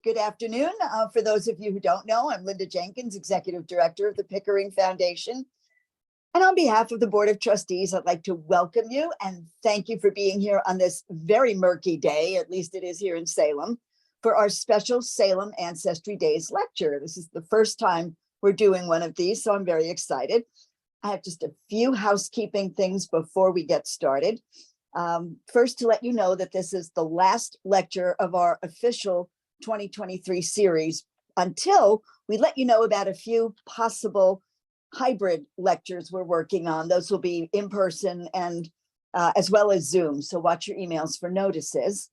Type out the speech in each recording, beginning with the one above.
Good afternoon. For those of you who don't know, I'm Linda Jenkins, Executive Director of the Pickering Foundation. And on behalf of the Board of Trustees, I'd like to welcome you and thank you for being here on this very murky day, at least it is here in Salem, for our special Salem Ancestry Days lecture. This is the first time we're doing one of these, so I'm very excited. I have just a few housekeeping things before we get started. First, to let you know that this is the last lecture of our official 2023 series until we let you know about a few possible hybrid lectures we're working on. Those will be in person and as well as Zoom. So watch your emails for notices.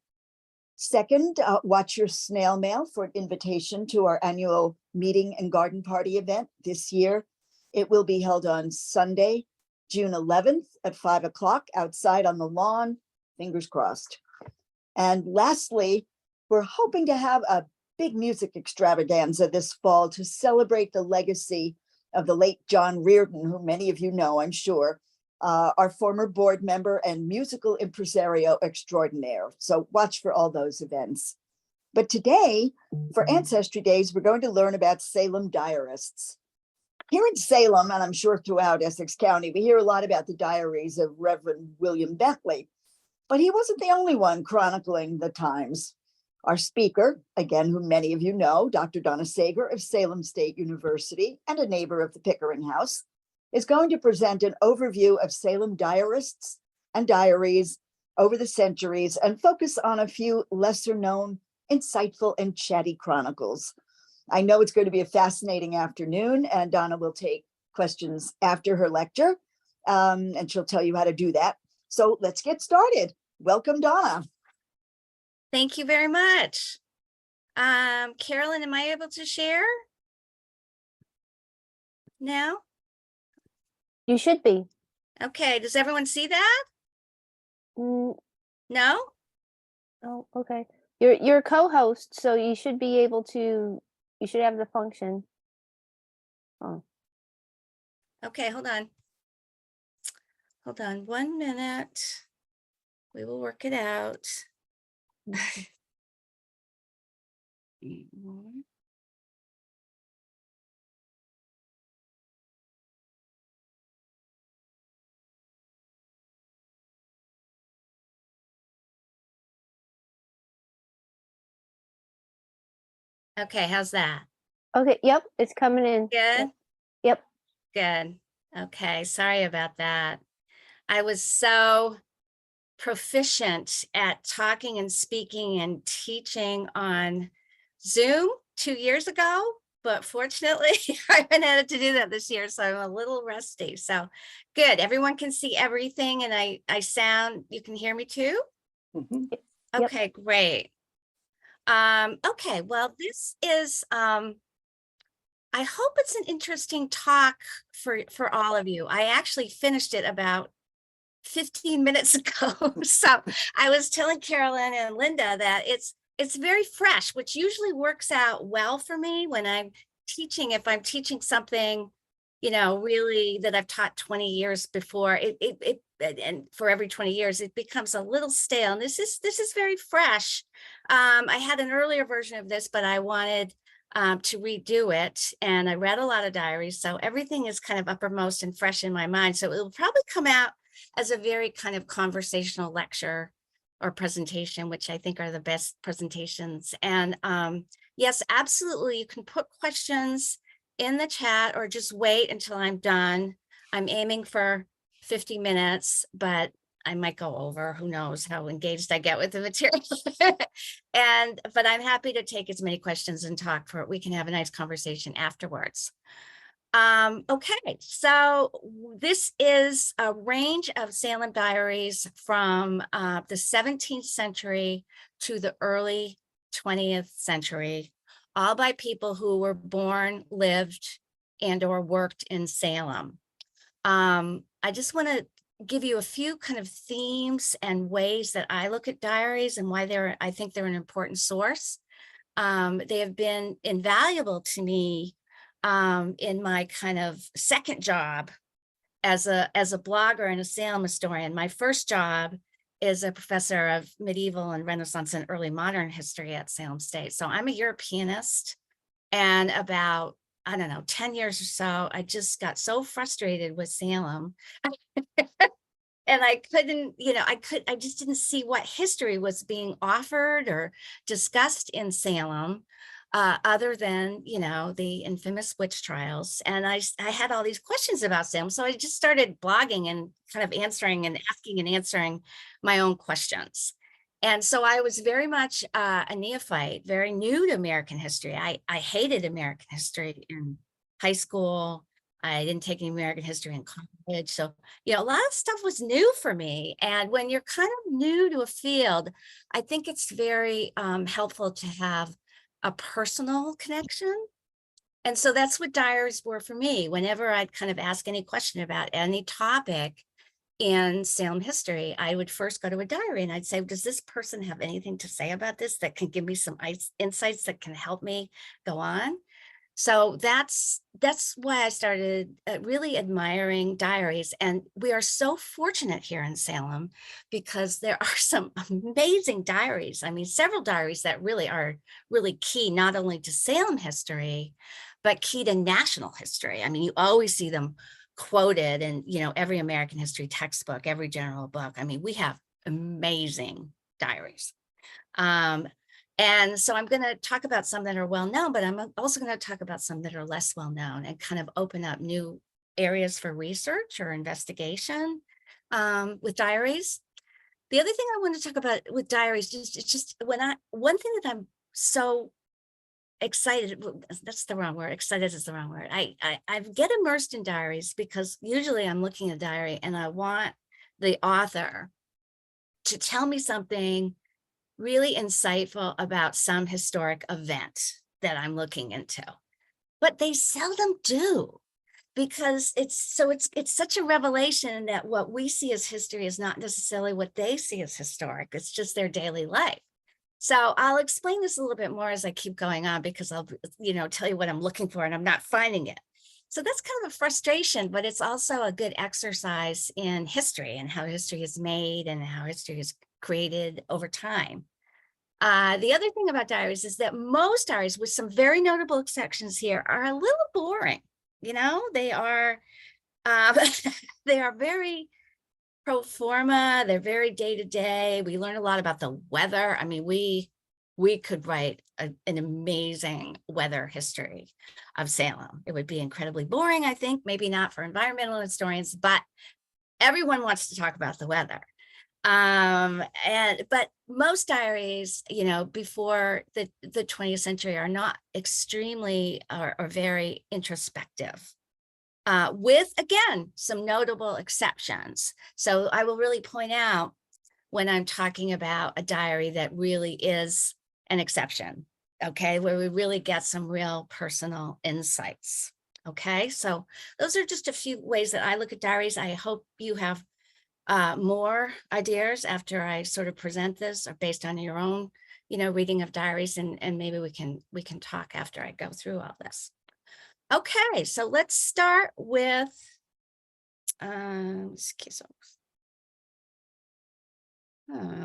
Second, watch your snail mail for an invitation to our annual meeting and garden party event this year. It will be held on Sunday, June 11th at 5 o'clock outside on the lawn, fingers crossed. And lastly, we're hoping to have a big music extravaganza this fall to celebrate the legacy of the late John Reardon, who many of you know, I'm sure, our former board member and musical impresario extraordinaire. So watch for all those events. But today, for Ancestry Days, we're going to learn about Salem Diarists. Here in Salem, and I'm sure throughout Essex County, we hear a lot about the diaries of Reverend William Bentley, but he wasn't the only one chronicling the times. Our speaker, again, who many of you know, Dr. Donna Seger of Salem State University and a neighbor of the Pickering House, is going to present an overview of Salem diarists and diaries over the centuries and focus on a few lesser known, insightful and chatty chronicles. I know it's going to be a fascinating afternoon, and Donna will take questions after her lecture, and she'll tell you how to do that. So let's get started. Welcome, Donna. Thank you very much. Carolyn, am I able to share now? You should be. Okay, does everyone see that? No? Oh, okay. You're a co-host, so you should be able to, you should have the function. Oh. Okay, hold on. Hold on 1 minute. We will work it out. Okay, how's that? Okay, yep, it's coming in. Good? Yep. Good. Okay, sorry about that. I was so proficient at talking and speaking and teaching on Zoom 2 years ago, but fortunately I haven't had to do that this year, so I'm a little rusty. So good, everyone can see everything, and I sound, you can hear me too? Mm-hmm. Okay, great. Okay, well, this is I hope it's an interesting talk for all of you. I actually finished it about 15 minutes ago. So I was telling Carolyn and Linda that it's very fresh, which usually works out well for me when I'm teaching. If I'm teaching something, you know, really that I've taught 20 years before, and for every 20 years, it becomes a little stale. And this is very fresh. I had an earlier version of this, but I wanted to redo it, and I read a lot of diaries, so everything is kind of uppermost and fresh in my mind. So it will probably come out as a very kind of conversational lecture or presentation, which I think are the best presentations. And yes, absolutely, you can put questions in the chat or just wait until I'm done. I'm aiming for 50 minutes, but I might go over, who knows how engaged I get with the material. But I'm happy to take as many questions and talk for it. We can have a nice conversation afterwards. Okay, so this is a range of Salem diaries from the 17th century to the early 20th century, all by people who were born, lived, and or worked in Salem. I just want to give you a few kind of themes and ways that I look at diaries and why I think they're an important source. They have been invaluable to me in my kind of second job as a blogger and a Salem historian. My first job is a professor of medieval and Renaissance and early modern history at Salem State. So I'm a Europeanist, and about, I don't know, 10 years or so, I just got so frustrated with Salem. And I couldn't, I just didn't see what history was being offered or discussed in Salem, other than, the infamous witch trials. And I had all these questions about Salem. So I just started blogging and kind of answering and asking and answering my own questions. And so I was very much a neophyte, very new to American history. I hated American history in high school. I didn't take any American history in college. So, a lot of stuff was new for me. And when you're kind of new to a field, I think it's very helpful to have a personal connection. And so that's what diaries were for me. Whenever I'd kind of ask any question about any topic in Salem history, I would first go to a diary and I'd say, does this person have anything to say about this that can give me some insights that can help me go on? So that's why I started really admiring diaries. And we are so fortunate here in Salem because there are some amazing diaries. I mean, several diaries that really are really key, not only to Salem history, but key to national history. I mean, you always see them quoted in, every American history textbook, every general book. I mean, we have amazing diaries. And so I'm going to talk about some that are well known, but I'm also going to talk about some that are less well known and kind of open up new areas for research or investigation with diaries. The other thing I want to talk about with diaries is just one thing that I'm so excited, that's the wrong word, excited is the wrong word. I get immersed in diaries because usually I'm looking at a diary and I want the author to tell me something really insightful about some historic event that I'm looking into, but they seldom do, because it's such a revelation that what we see as history is not necessarily what they see as historic. It's just their daily life. So I'll explain this a little bit more as I keep going on, because I'll, tell you what I'm looking for and I'm not finding it. So that's kind of a frustration, but it's also a good exercise in history and how history is made and how history is created over time. The other thing about diaries is that most diaries, with some very notable exceptions here, are a little boring. They are they are very pro forma. They're very day to day. We learn a lot about the weather. I mean, we could write an amazing weather history of Salem. It would be incredibly boring, I think, maybe not for environmental historians, but everyone wants to talk about the weather. But most diaries, before the 20th century are not extremely or very introspective, with, again, some notable exceptions. So I will really point out when I'm talking about a diary that really is an exception, okay, where we really get some real personal insights. Okay, so those are just a few ways that I look at diaries. I hope you have more ideas after I sort of present this, or based on your own, reading of diaries, and maybe we can talk after I go through all this. Okay, so let's start with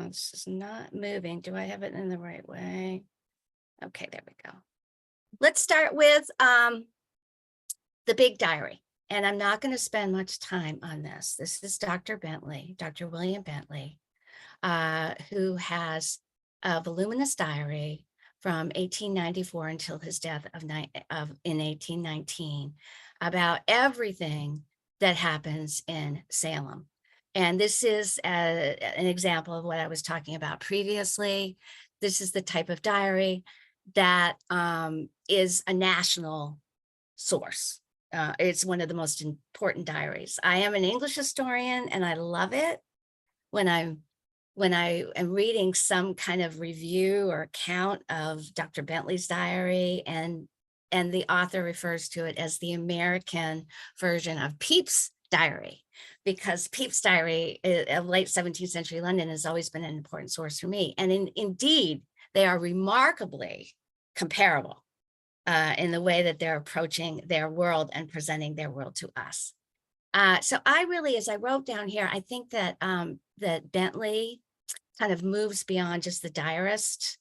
this is not moving. Do I have it in the right way? Okay, there we go. Let's start with the big diary. And I'm not going to spend much time on this. This is Dr. Bentley, Dr. William Bentley, who has a voluminous diary from 1894 until his death in 1819 about everything that happens in Salem. And this is an example of what I was talking about previously. This is the type of diary that is a national source. It's one of the most important diaries. I am an English historian, and I love it when I am reading some kind of review or account of Dr. Bentley's diary, and the author refers to it as the American version of Pepys' diary, because Pepys' diary of late 17th century London has always been an important source for me. And indeed, they are remarkably comparable in the way that they're approaching their world and presenting their world to us. So I really, as I wrote down here, I think that that Bentley kind of moves beyond just the diarist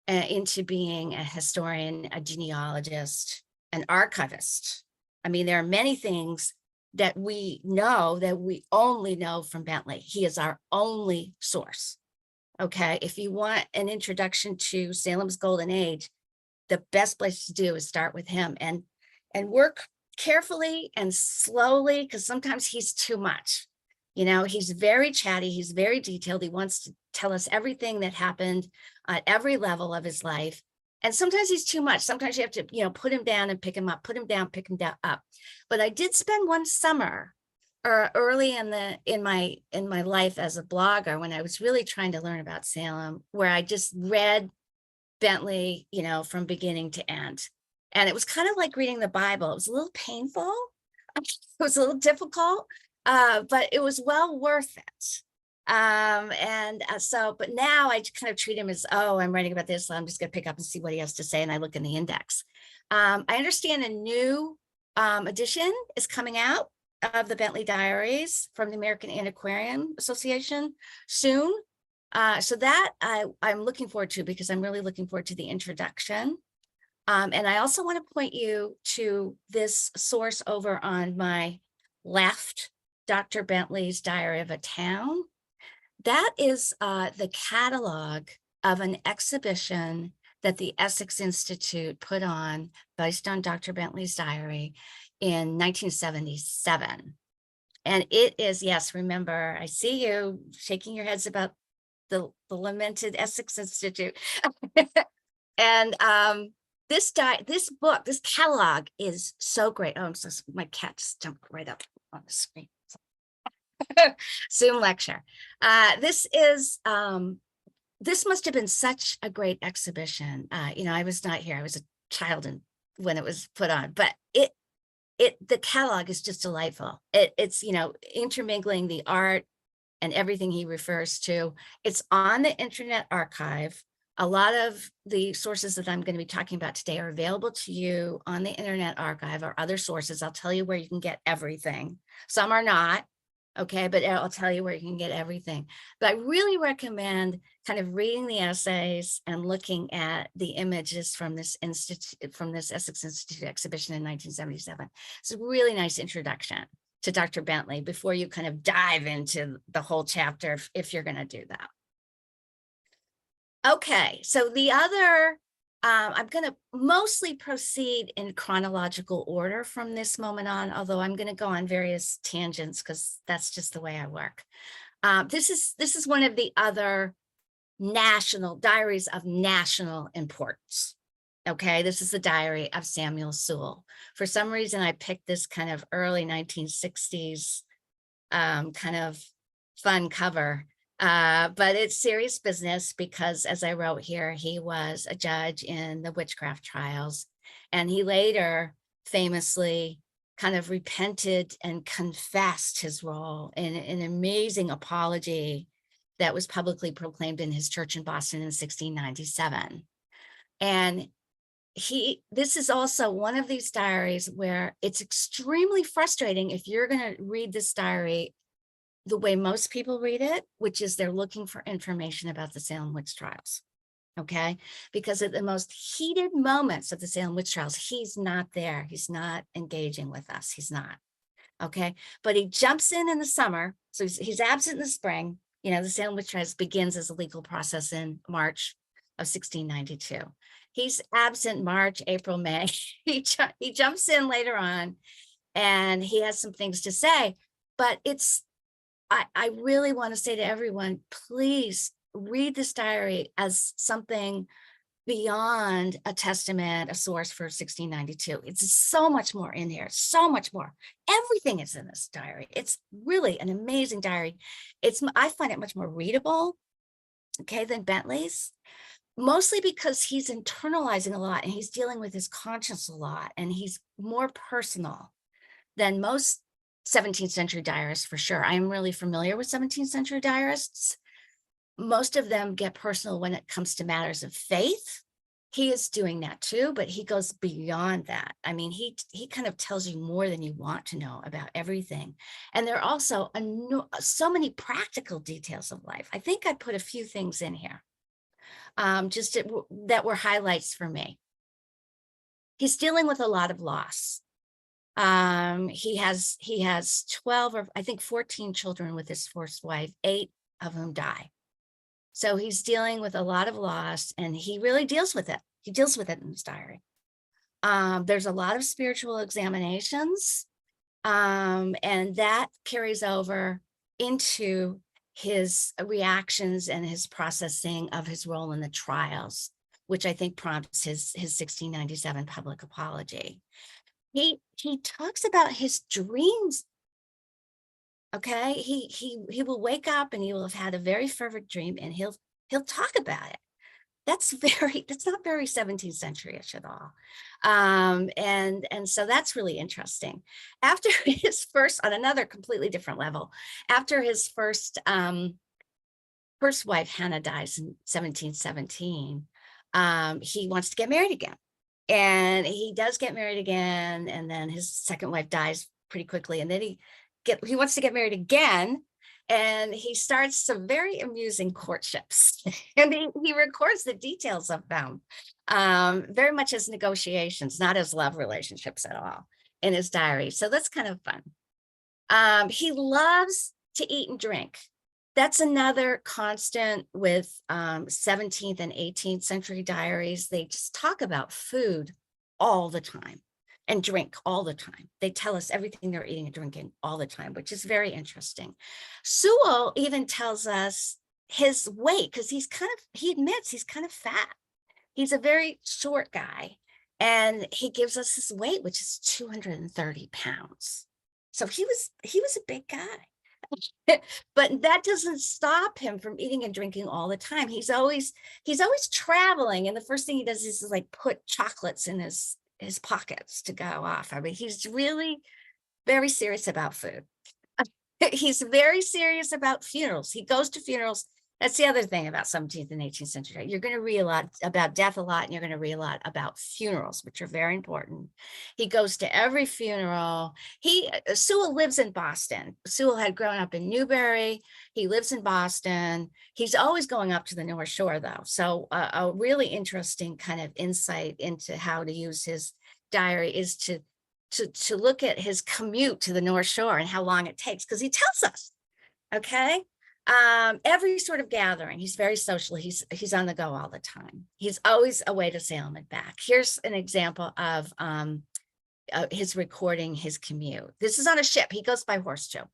into being a historian, a genealogist, an archivist. I mean, there are many things that we know that we only know from Bentley. He is our only source. Okay, if you want an introduction to Salem's Golden Age, the best place to do is start with him and work carefully and slowly, because sometimes he's too much. You know, he's very chatty, he's very detailed. He wants to tell us everything that happened at every level of his life. And sometimes he's too much. Sometimes you have to, you know, put him down and pick him up, put him down, pick him down up. But I did spend one summer or early in my life as a blogger, when I was really trying to learn about Salem, where I just read Bentley, you know, from beginning to end. And it was kind of like reading the Bible. It was a little painful. It was a little difficult, but it was well worth it. But now I kind of treat him as, oh, I'm writing about this, so I'm just going to pick up and see what he has to say. And I look in the index. I understand a new edition is coming out of the Bentley Diaries from the American Antiquarian Association soon. So that I'm looking forward to, because I'm really looking forward to the introduction. And I also want to point you to this source over on my left, Dr. Bentley's Diary of a Town. That is the catalog of an exhibition that the Essex Institute put on based on Dr. Bentley's diary in 1977. And it is, yes, remember, I see you shaking your heads about the lamented Essex Institute. And this book, this catalog is so great. Oh, my cat just jumped right up on the screen. Zoom lecture. This must have been such a great exhibition. You know, I was not here. I was a child when it was put on, but the catalog is just delightful. It's, you know, intermingling the art and everything he refers to. It's on the Internet Archive. A lot of the sources that I'm going to be talking about today are available to you on the Internet Archive or other sources. I'll tell you where you can get everything. Some are not, okay, but I'll tell you where you can get everything. But I really recommend kind of reading the essays and looking at the images from this institute, from this Essex Institute exhibition in 1977. It's a really nice introduction to Dr. Bentley before you kind of dive into the whole chapter, if you're going to do that. Okay, so the other, I'm going to mostly proceed in chronological order from this moment on, although I'm going to go on various tangents because that's just the way I work. This is one of the other national diaries of national importance. Okay, this is the diary of Samuel Sewall. For some reason, I picked this kind of early 1960s kind of fun cover. But it's serious business because, as I wrote here, he was a judge in the witchcraft trials, and he later famously kind of repented and confessed his role in an amazing apology that was publicly proclaimed in his church in Boston in 1697. And this is also one of these diaries where it's extremely frustrating if you're going to read this diary the way most people read it, which is they're looking for information about the Salem witch trials, okay? Because at the most heated moments of the Salem witch trials, he's not there. He's not engaging with us. He's not, okay? But he jumps in the summer. So he's absent in the spring. You know, the Salem witch trials begins as a legal process in March of 1692. He's absent March, April, May. He jumps in later on, and he has some things to say, but I really want to say to everyone, please read this diary as something beyond a testament, a source for 1692. It's so much more in here, so much more. Everything is in this diary. It's really an amazing diary. I find it much more readable, okay, than Bentley's, mostly because he's internalizing a lot and he's dealing with his conscience a lot, and he's more personal than most 17th century diarists, for sure. I'm really familiar with 17th century diarists. Most of them get personal when it comes to matters of faith. he is doing that too, but he goes beyond that. I mean, he kind of tells you more than you want to know about everything. And there are also so many practical details of life. I think I put a few things in here that were highlights for me. He's dealing with a lot of loss. He has 12 or I think 14 children with his first wife, 8 of whom die. So he's dealing with a lot of loss, and he really deals with it. He deals with it in his diary. There's a lot of spiritual examinations, and that carries over into his reactions and his processing of his role in the trials, which I think prompts his 1697 public apology. He talks about his dreams. Okay, he will wake up and he will have had a very fervent dream, and he'll talk about it. That's not very 17th century-ish at all. And so that's really interesting. After his first, on another completely different level, after his first wife Hannah dies in 1717, he wants to get married again. And he does get married again, and then his second wife dies pretty quickly, and then he wants to get married again, and he starts some very amusing courtships, and he records the details of them, very much as negotiations, not as love relationships at all, in his diary. So that's kind of fun. He loves to eat and drink. That's another constant with 17th and 18th century diaries. They just talk about food all the time and drink all the time. They tell us everything they're eating and drinking all the time, which is very interesting. Sewell even tells us his weight, because he admits he's kind of fat. He's a very short guy, and he gives us his weight, which is 230 pounds. So he was a big guy. But that doesn't stop him from eating and drinking all the time. He's always traveling, and the first thing he does is like put chocolates in his pockets to go off. I mean, he's really very serious about food. He's very serious about funerals. He goes to funerals. That's the other thing about 17th and 18th century. You're going to read a lot about death and you're going to read a lot about funerals, which are very important. He goes to every funeral. Sewell lives in Boston. Sewell had grown up in Newbury. He lives in Boston. He's always going up to the North Shore, though. So a really interesting kind of insight into how to use his diary is to look at his commute to the North Shore and how long it takes, because he tells us, okay? Every sort of gathering, he's very social. He's on the go all the time. He's always away to Salem and back. Here's an example of his recording his commute. This is on a ship. He goes by horse too.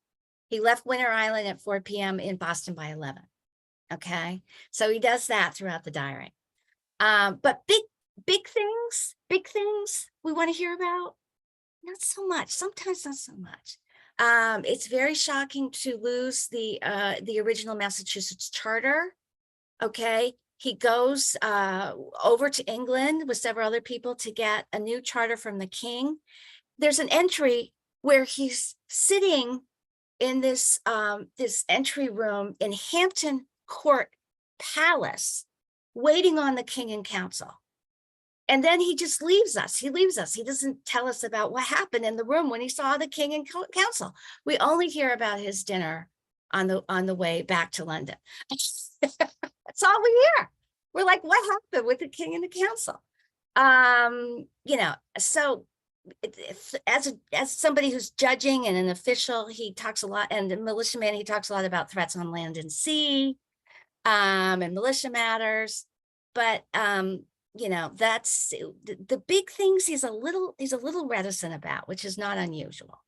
He left Winter Island at 4 p.m. in Boston by 11. Okay, so he does that throughout the diary. But big things we want to hear about, not so much. Sometimes not so much. It's very shocking to lose the original Massachusetts charter. Okay, he goes over to England with several other people to get a new charter from the king. There's an entry where he's sitting in this entry room in Hampton Court Palace, waiting on the king and council. And then he just leaves us. He doesn't tell us about what happened in the room when he saw the king and council. We only hear about his dinner on the way back to London. That's all we hear. We're like, what happened with the king and the council? So as somebody who's judging and an official, he talks a lot, and a militiaman, he talks a lot about threats on land and sea, and militia matters. But that's the big things he's a little reticent about, which is not unusual.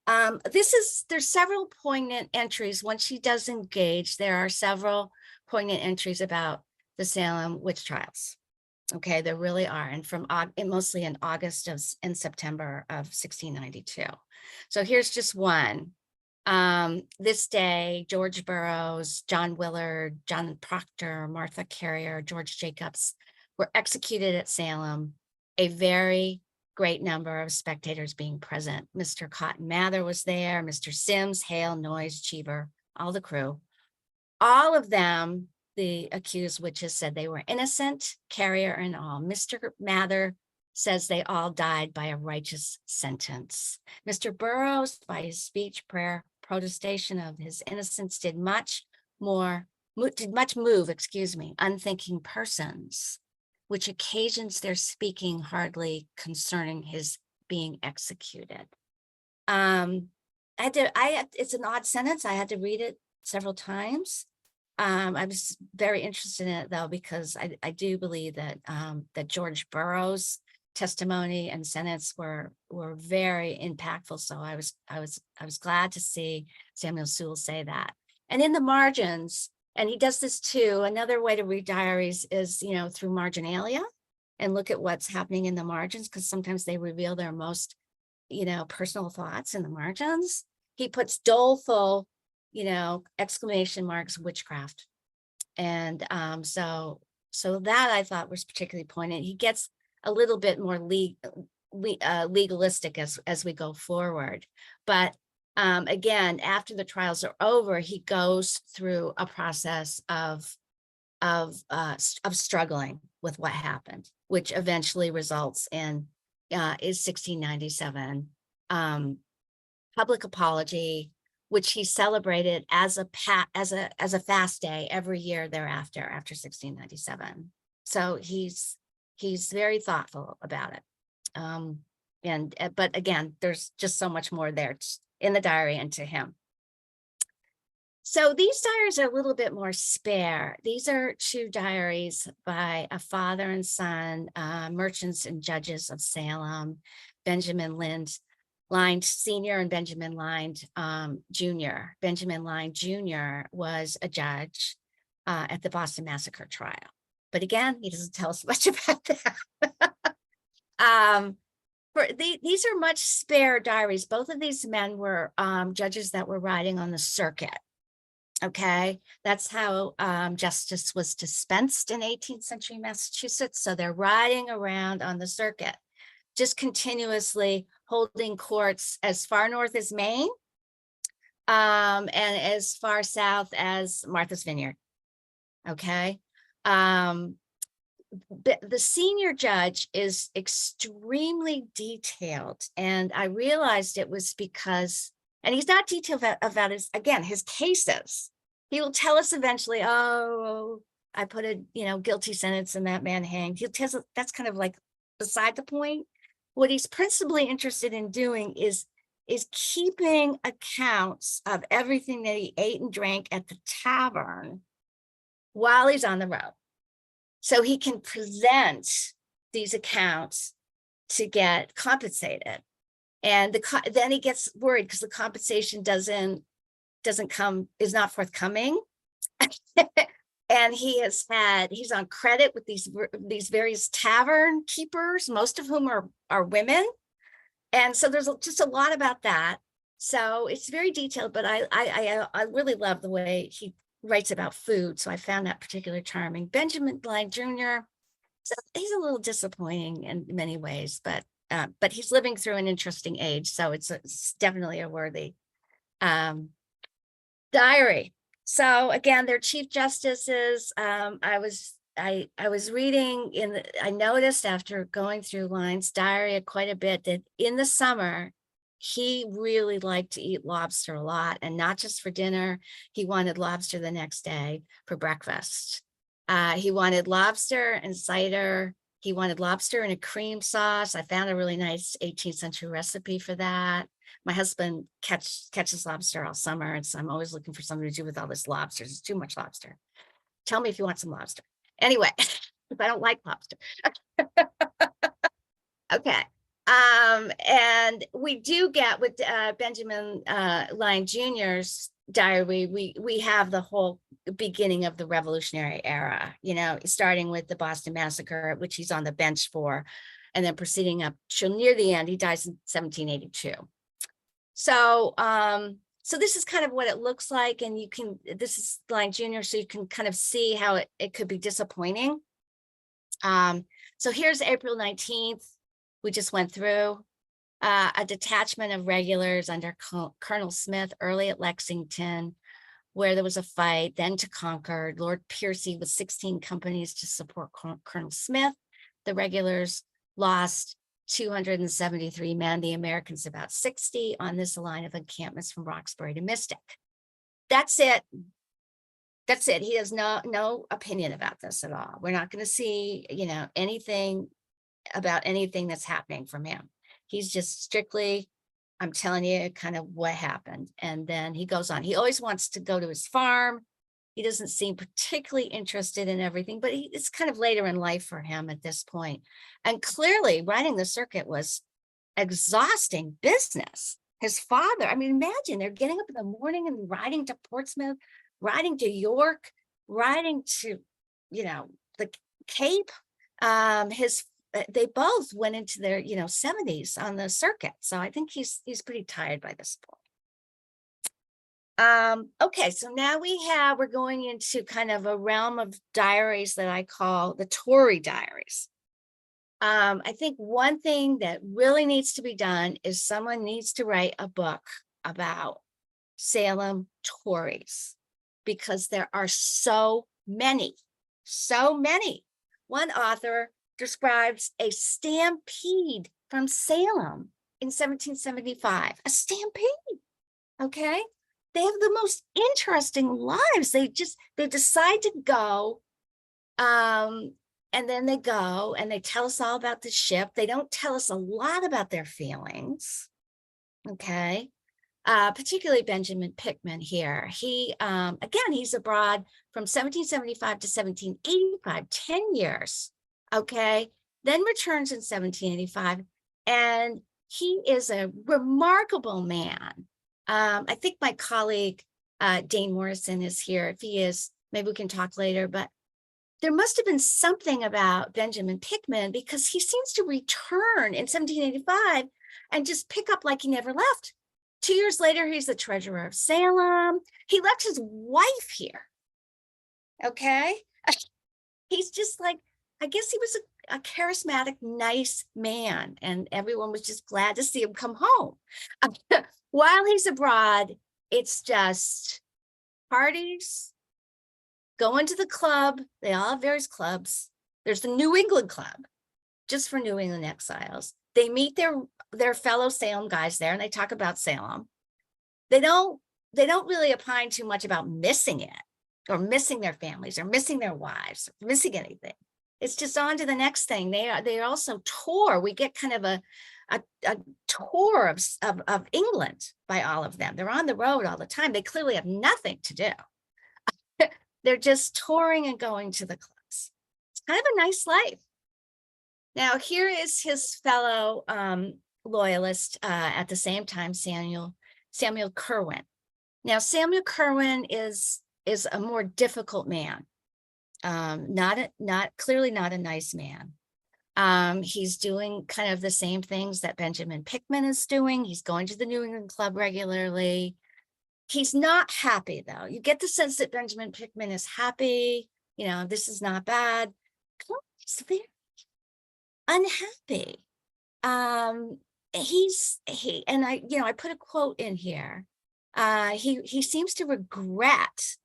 There's several poignant entries. Once she does engage, there are several poignant entries about the Salem witch trials. Okay, there really are, and mostly in August and September of 1692. So here's just one. This day, George Burroughs, John Willard, John Proctor, Martha Carrier, George Jacobs were executed at Salem, a very great number of spectators being present. Mr. Cotton Mather was there, Mr. Sims, Hale, Noyes, Cheever, all the crew. All of them the accused witches said they were innocent, Carrier and all. Mr. Mather says they all died by a righteous sentence. Mr. Burroughs, by his speech, prayer, protestation of his innocence, did much move, unthinking persons, which occasions their speaking hardly concerning his being executed. It's an odd sentence. I had to read it several times. I was very interested in it though, because I do believe that that George Burroughs' testimony and sentence were very impactful. So I was glad to see Samuel Sewell say that. And in the margins, and he does this too, another way to read diaries is, you know, through marginalia and look at what's happening in the margins, because sometimes they reveal their most, you know, personal thoughts in the margins. He puts doleful, you know, exclamation marks, witchcraft. And so that I thought was particularly poignant. He gets a little bit more legalistic as we go forward. But again, after the trials are over, he goes through a process of struggling with what happened, which eventually results in is 1697 public apology, which he celebrated as a fast day every year thereafter, after 1697. So he's very thoughtful about it. But again, there's just so much more there in the diary and to him. So these diaries are a little bit more spare. These are two diaries by a father and son, merchants and judges of Salem, Benjamin Lynd Sr. and Benjamin Lynd Jr. Benjamin Lynd Jr. was a judge at the Boston Massacre trial. But again, he doesn't tell us much about that. These are much spare diaries. Both of these men were judges that were riding on the circuit. Okay, that's how justice was dispensed in 18th century Massachusetts. So they're riding around on the circuit, just continuously holding courts as far north as Maine and as far south as Martha's Vineyard. Okay. The senior judge is extremely detailed, and I realized it was because, and he's not detailed about his, again, his cases. He will tell us eventually, oh, I put a, you know, guilty sentence and that man hanged. He'll tell us that's kind of like beside the point. What he's principally interested in doing is keeping accounts of everything that he ate and drank at the tavern while he's on the road. So he can present these accounts to get compensated. And then he gets worried because the compensation is not forthcoming. And he's on credit with these various tavern keepers, most of whom are women. And so there's just a lot about that. So it's very detailed, but I really love the way he writes about food. So I found that particularly charming. Benjamin Lynd Jr., so he's a little disappointing in many ways, but he's living through an interesting age. So it's definitely a worthy diary. So again, they're chief justices. I was reading I noticed after going through Lynd's diary quite a bit that in the summer, he really liked to eat lobster a lot, and not just for dinner. He wanted lobster the next day for breakfast. He wanted lobster and cider. He wanted lobster in a cream sauce. I found a really nice 18th century recipe for that. My husband catches lobster all summer, and so I'm always looking for something to do with all this lobster. It's too much lobster. Tell me if you want some lobster. Anyway, if I don't like lobster. Okay. And we do get with Benjamin Lynd Jr.'s diary, we have the whole beginning of the Revolutionary era, you know, starting with the Boston Massacre, which he's on the bench for, and then proceeding up to near the end. He dies in 1782. So, so this is kind of what it looks like, and this is Lynd Jr., so you can kind of see how it could be disappointing. So here's April 19th. We just went through a detachment of regulars under Colonel Smith early at Lexington where there was a fight, then to Concord, Lord Piercy with 16 companies to support Colonel Smith. The regulars lost 273 men, the Americans about 60 on this line of encampments from Roxbury to Mystic. That's it. That's it. He has no opinion about this at all. We're not going to see, anything about anything that's happening from him. He's just strictly, I'm telling you kind of what happened. And then he goes on. He always wants to go to his farm. He doesn't seem particularly interested in everything, but it's kind of later in life for him at this point. And clearly riding the circuit was exhausting business. His father, I mean, imagine they're getting up in the morning and riding to Portsmouth, riding to York, riding to, the Cape. They both went into their, 70s on the circuit. So I think he's pretty tired by this point. Okay, so now we're going into kind of a realm of diaries that I call the Tory diaries. I think one thing that really needs to be done is someone needs to write a book about Salem Tories, because there are so many. One author describes a stampede from Salem in 1775, a stampede, okay? They have the most interesting lives. They decide to go, and then they go and they tell us all about the ship. They don't tell us a lot about their feelings, okay? Particularly Benjamin Pickman here. He, again, he's abroad from 1775 to 1785, 10 years, okay? Then returns in 1785, and he is a remarkable man. I think my colleague, Dane Morrison, is here. If he is, maybe we can talk later, but there must have been something about Benjamin Pickman, because he seems to return in 1785 and just pick up like he never left. 2 years later, he's the treasurer of Salem. He left his wife here. Okay. He's just like, I guess he was a charismatic, nice man, and everyone was just glad to see him come home. While he's abroad, it's just parties, going to the club. They all have various clubs. There's the New England Club, just for New England exiles. They meet their fellow Salem guys there, and they talk about Salem. They don't really opine too much about missing it, or missing their families, or missing their wives, or missing anything. It's just on to the next thing. They also tour. We get kind of a tour of England by all of them. They're on the road all the time. They clearly have nothing to do. They're just touring and going to the clubs. It's kind of a nice life. Now, here is his fellow loyalist at the same time, Samuel Kirwan. Now, Samuel Kirwan is a more difficult man. Clearly not a nice man. He's doing kind of the same things that Benjamin Pickman is doing. He's going to the New England Club regularly. He's not happy, though. You get the sense that Benjamin Pickman is happy. This is not bad. He's very unhappy. I put a quote in here. He seems to regret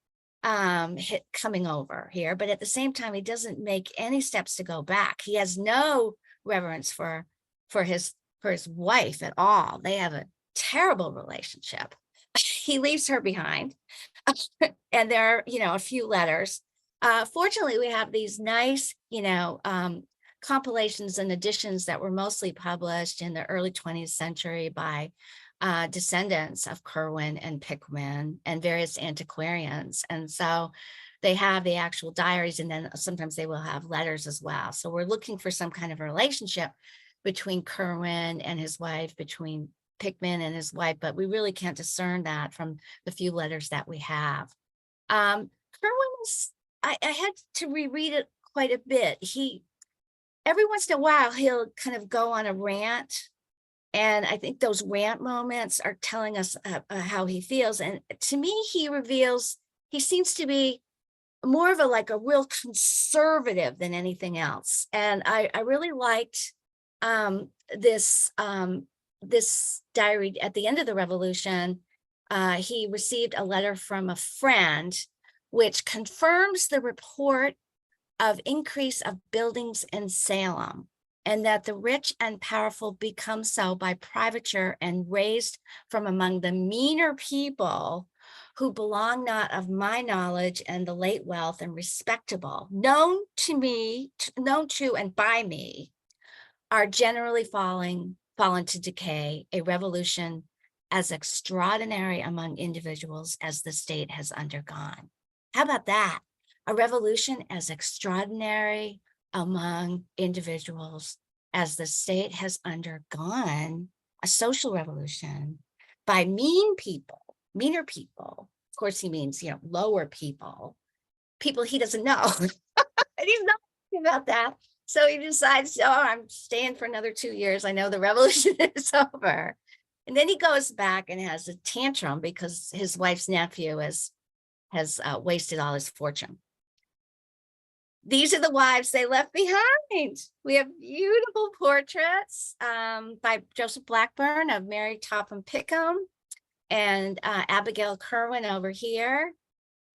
coming over here, but at the same time, he doesn't make any steps to go back. He has no reverence for his wife at all. They have a terrible relationship. He leaves her behind, and there are, a few letters. Fortunately, we have these nice, compilations and editions that were mostly published in the early 20th century by descendants of Kirwan and Pickman and various antiquarians. And so they have the actual diaries, and then sometimes they will have letters as well. So we're looking for some kind of a relationship between Kirwan and his wife, between Pickman and his wife, but we really can't discern that from the few letters that we have. Kirwan I had to reread it quite a bit. Every once in a while, he'll kind of go on a rant. And I think those rant moments are telling us how he feels. And to me, he seems to be more of a real conservative than anything else. And I really liked this diary at the end of the revolution. he received a letter from a friend which confirms the report of increase of buildings in Salem, and that the rich and powerful become so by privature and raised from among the meaner people who belong not of my knowledge and the late wealth and respectable, known to and by me, are generally fallen to decay, a revolution as extraordinary among individuals as the state has undergone. How about that? A revolution as extraordinary among individuals as the state has undergone, a social revolution by meaner people. Of course, he means, lower people he doesn't know. And he's not thinking about that. So he decides, I'm staying for another 2 years. I know the revolution is over. And then he goes back and has a tantrum because his wife's nephew has wasted all his fortune. These are the wives they left behind. We have beautiful portraits by Joseph Blackburn of Mary Topham Pickham and Abigail Kerwin over here.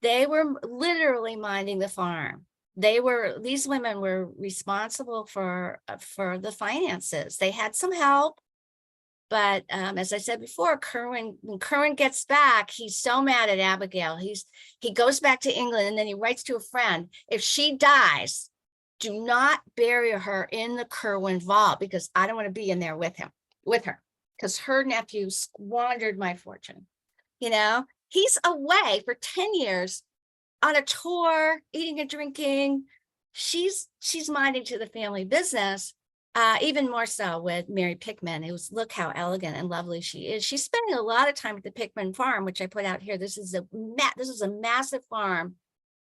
They were literally minding the farm. These women were responsible for the finances. They had some help, but as I said before, when Kerwin gets back, he's so mad at Abigail. He goes back to England and then he writes to a friend, if she dies, do not bury her in the Kerwin vault because I don't want to be in there with her, because her nephew squandered my fortune. He's away for 10 years on a tour, eating and drinking. She's minding to the family business. Even more so with Mary Pickman, look how elegant and lovely she is. She's spending a lot of time at the Pickman farm, which I put out here. This is a massive farm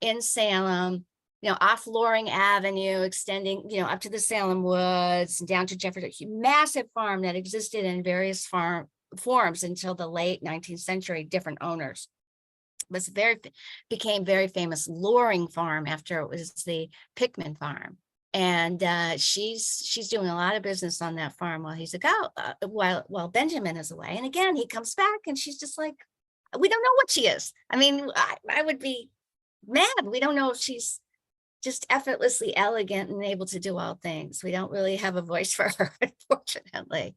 in Salem, off Loring Avenue, extending, up to the Salem Woods and down to Jefferson. Massive farm that existed in various forms until the late 19th century, different owners. Became very famous Loring Farm after it was the Pickman farm. And she's doing a lot of business on that farm while Benjamin is away. And again, he comes back and she's just like, we don't know what she is. I mean, I would be mad. We don't know if she's just effortlessly elegant and able to do all things. We don't really have a voice for her, unfortunately.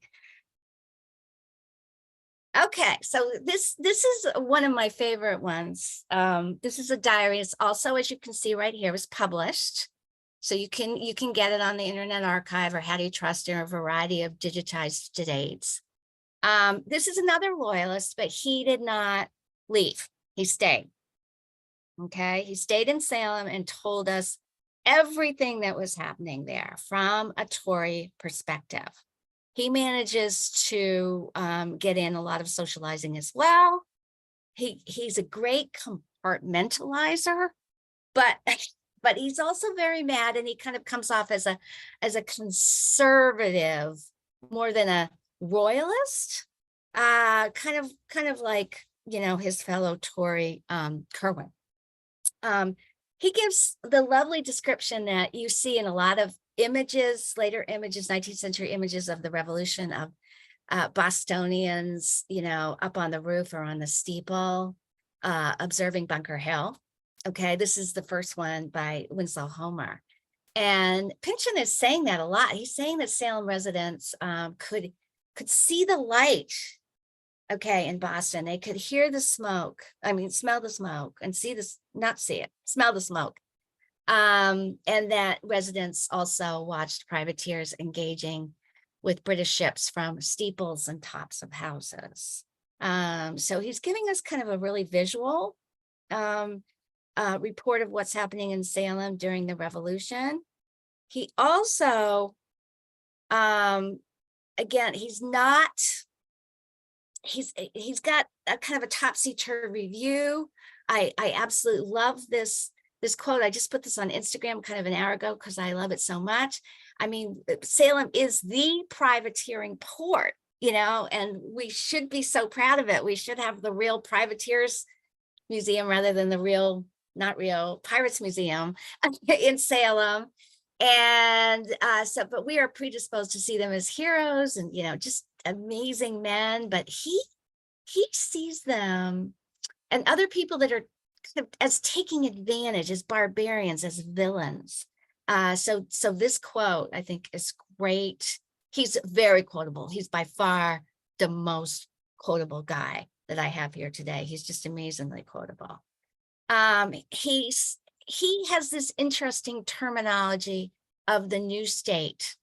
Okay, so this is one of my favorite ones. This is a diary. It's also, as you can see right here, was published. So you can get it on the Internet Archive or How Do You Trust in a variety of digitized dates. This is another loyalist, but he did not leave. He stayed. Okay, he stayed in Salem and told us everything that was happening there from a Tory perspective. He manages to get in a lot of socializing as well. He's a great compartmentalizer, but he's also very mad, and he kind of comes off as a conservative more than a royalist, kind of like his fellow Tory Kerwin. He gives the lovely description that you see in a lot of later images, 19th century images of the revolution, of Bostonians, up on the roof or on the steeple, observing Bunker Hill. Okay, this is the first one by Winslow Homer. And Pynchon is saying that a lot. He's saying that Salem residents could see the light, okay, in Boston. They could hear the smoke, smell the smoke, and smell the smoke. And that residents also watched privateers engaging with British ships from steeples and tops of houses. So he's giving us kind of a really visual report of what's happening in Salem during the Revolution. He also, again, he's got a kind of a topsy-turvy view. I absolutely love this quote. I just put this on Instagram kind of an hour ago because I love it so much. I mean, Salem is the privateering port, and we should be so proud of it. We should have the real privateers museum rather than the not real Pirates Museum in Salem. And but we are predisposed to see them as heroes and, just amazing men. But he sees them and other people that are kind of as taking advantage, as barbarians, as villains. So this quote, I think, is great. He's very quotable. He's by far the most quotable guy that I have here today. He's just amazingly quotable. He has this interesting terminology of the new state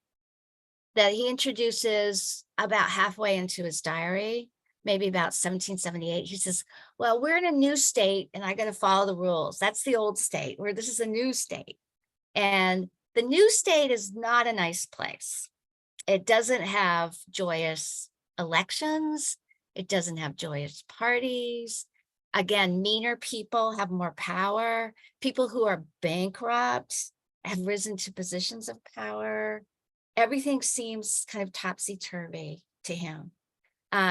that he introduces about halfway into his diary, maybe about 1778. He says, well, we're in a new state and I got to follow the rules. That's the old state, where this is a new state. And the new state is not a nice place. It doesn't have joyous elections. It doesn't have joyous parties. Again, meaner people have more power. People who are bankrupt have risen to positions of power. Everything seems kind of topsy-turvy to him.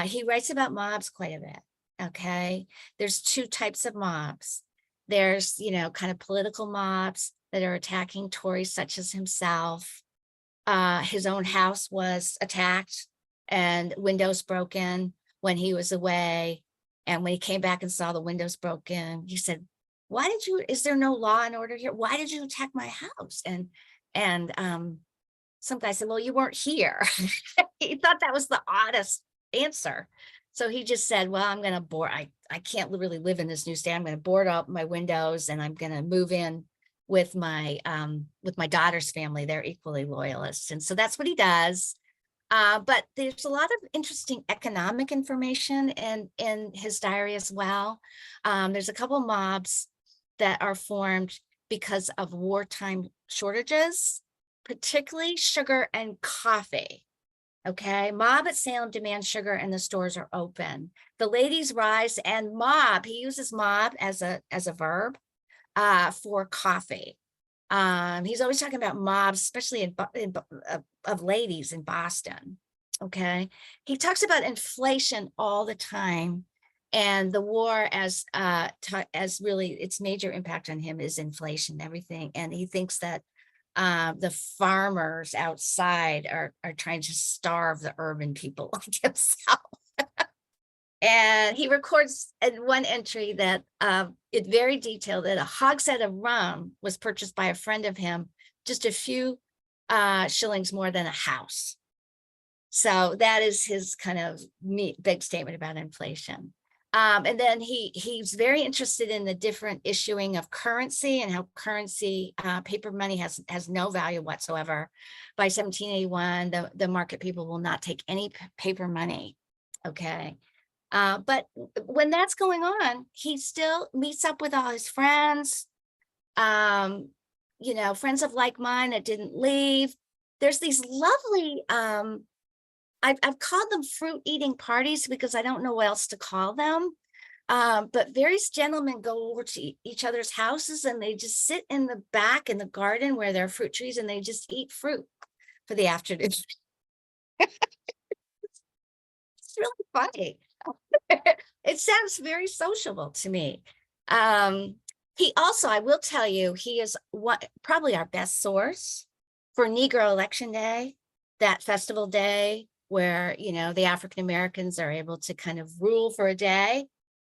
He writes about mobs quite a bit, okay? There's two types of mobs. There's, kind of political mobs that are attacking Tories such as himself. His own house was attacked and windows broken when he was away. And when he came back and saw the windows broken, he said, is there no law and order here? Why did you attack my house? And some guy said, well, you weren't here. He thought that was the oddest answer. So he just said, well, I'm going to board. I can't really live in this new state. I'm going to board up my windows and I'm going to move in with my daughter's family. They're equally loyalists. And so that's what he does. But there's a lot of interesting economic information in his diary as well. There's a couple mobs that are formed because of wartime shortages, particularly sugar and coffee. Okay, mob at Salem demands sugar and the stores are open. The ladies rise and mob. He uses mob as a verb for coffee. He's always talking about mobs, especially of ladies in Boston. Okay, he talks about inflation all the time, and the war as really its major impact on him is inflation, everything. And he thinks that the farmers outside are trying to starve the urban people like himself. And he records in one entry that it's very detailed that a hogshead of rum was purchased by a friend of him just a few shillings more than a house. So that is his kind of big statement about inflation. And then he's very interested in the different issuing of currency and how currency, paper money has no value whatsoever. By 1781, the market people will not take any paper money. Okay. But when that's going on, he still meets up with all his friends, friends of like mind that didn't leave. There's these lovely, I've called them fruit eating parties because I don't know what else to call them. But various gentlemen go over to each other's houses and they just sit in the back in the garden where there are fruit trees and they just eat fruit for the afternoon. It's really funny. It sounds very sociable to me. He also, I will tell you, he is probably our best source for Negro Election Day, that festival day where, the African Americans are able to kind of rule for a day.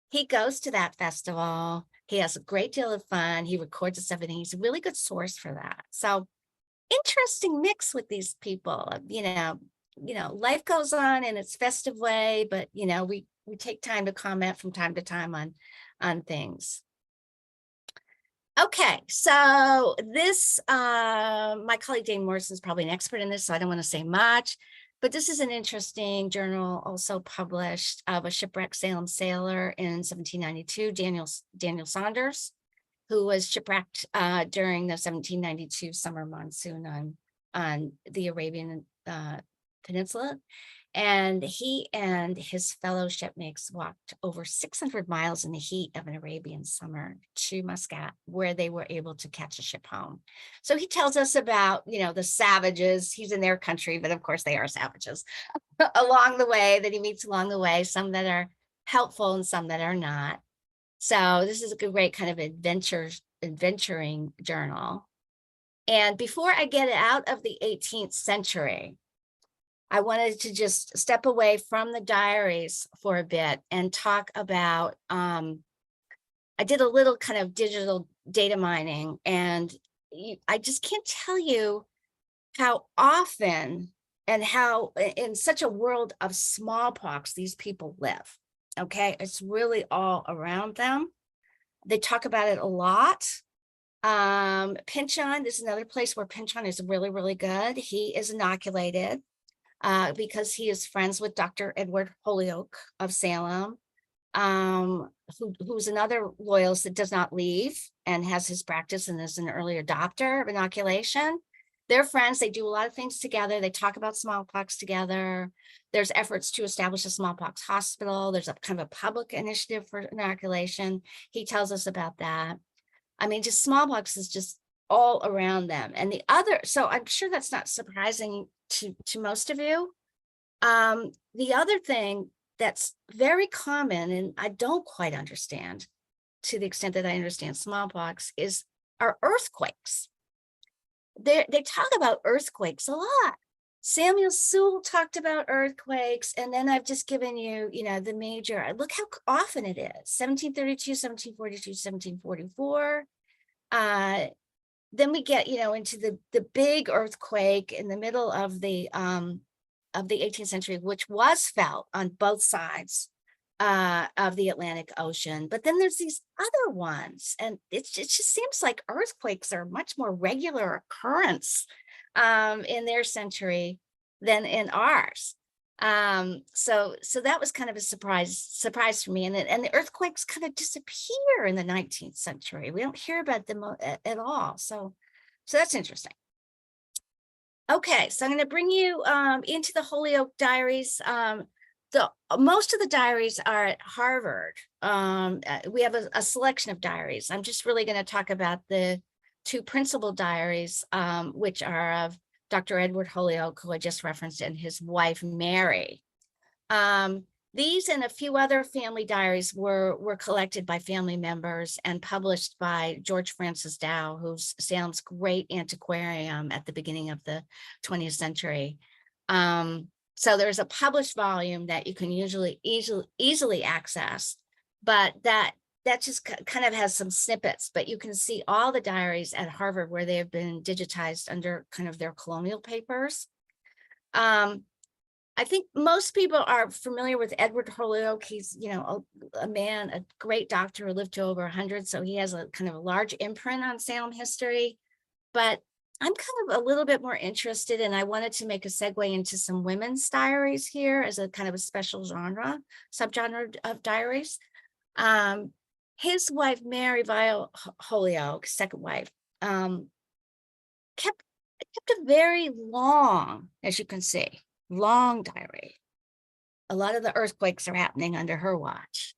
He goes to that festival. He has a great deal of fun. He records this everything. He's a really good source for that. So interesting mix with these people. Life goes on in its festive way, but we take time to comment from time to time on things. Okay, so this my colleague Dane Morrison is probably an expert in this, so I don't want to say much, but this is an interesting journal also published of a shipwrecked Salem sailor in 1792, Daniel Saunders, who was shipwrecked during the 1792 summer monsoon on the Arabian Peninsula. And he and his fellow shipmates walked over 600 miles in the heat of an Arabian summer to Muscat, where they were able to catch a ship home. So he tells us about, the savages. He's in their country, but of course they are savages along the way that he meets along the way, some that are helpful and some that are not. So this is a great kind of adventuring journal. And before I get it out of the 18th century, I wanted to just step away from the diaries for a bit and talk about, I did a little kind of digital data mining, and I just can't tell you how often and how in such a world of smallpox these people live. Okay, it's really all around them. They talk about it a lot. Pynchon, this is another place where Pynchon is really, really good. He is inoculated because he is friends with Dr. Edward Holyoke of Salem, who's another loyalist that does not leave and has his practice and is an early adopter of inoculation. They're friends. They do a lot of things together. They talk about smallpox together. There's efforts to establish a smallpox hospital. There's a kind of a public initiative for inoculation. He tells us about that. I mean, just smallpox is just all around them. And the other, so I'm sure that's not surprising to most of you. The other thing that's very common, and I don't quite understand to the extent that I understand smallpox, are earthquakes. They talk about earthquakes a lot. Samuel Sewall talked about earthquakes, and then I've just given you, the major, look how often it is, 1732, 1742, 1744. Then we get, into the big earthquake in the middle of the 18th century, which was felt on both sides of the Atlantic Ocean. But then there's these other ones, and it just seems like earthquakes are much more regular occurrence in their century than in ours. So that was kind of a surprise for me. And the earthquakes kind of disappear in the 19th century. We don't hear about them at all. So that's interesting. Okay, so I'm going to bring you into the Holyoke diaries. Most of the diaries are at Harvard. We have a selection of diaries. I'm just really going to talk about the two principal diaries, which are of Dr. Edward Holyoke, who I just referenced, and his wife, Mary. These and a few other family diaries were collected by family members and published by George Francis Dow, who's Salem's great antiquarian at the beginning of the 20th century. So there's a published volume that you can usually easily access, but that just kind of has some snippets, but you can see all the diaries at Harvard where they have been digitized under kind of their colonial papers. I think most people are familiar with Edward Holyoke. He's, a man, a great doctor who lived to over 100. So he has a kind of a large imprint on Salem history, but I'm kind of a little bit more interested, and I wanted to make a segue into some women's diaries here as a kind of a special subgenre of diaries. His wife, Mary Vile Holyoke, second wife, kept a very long, as you can see, long diary. A lot of the earthquakes are happening under her watch,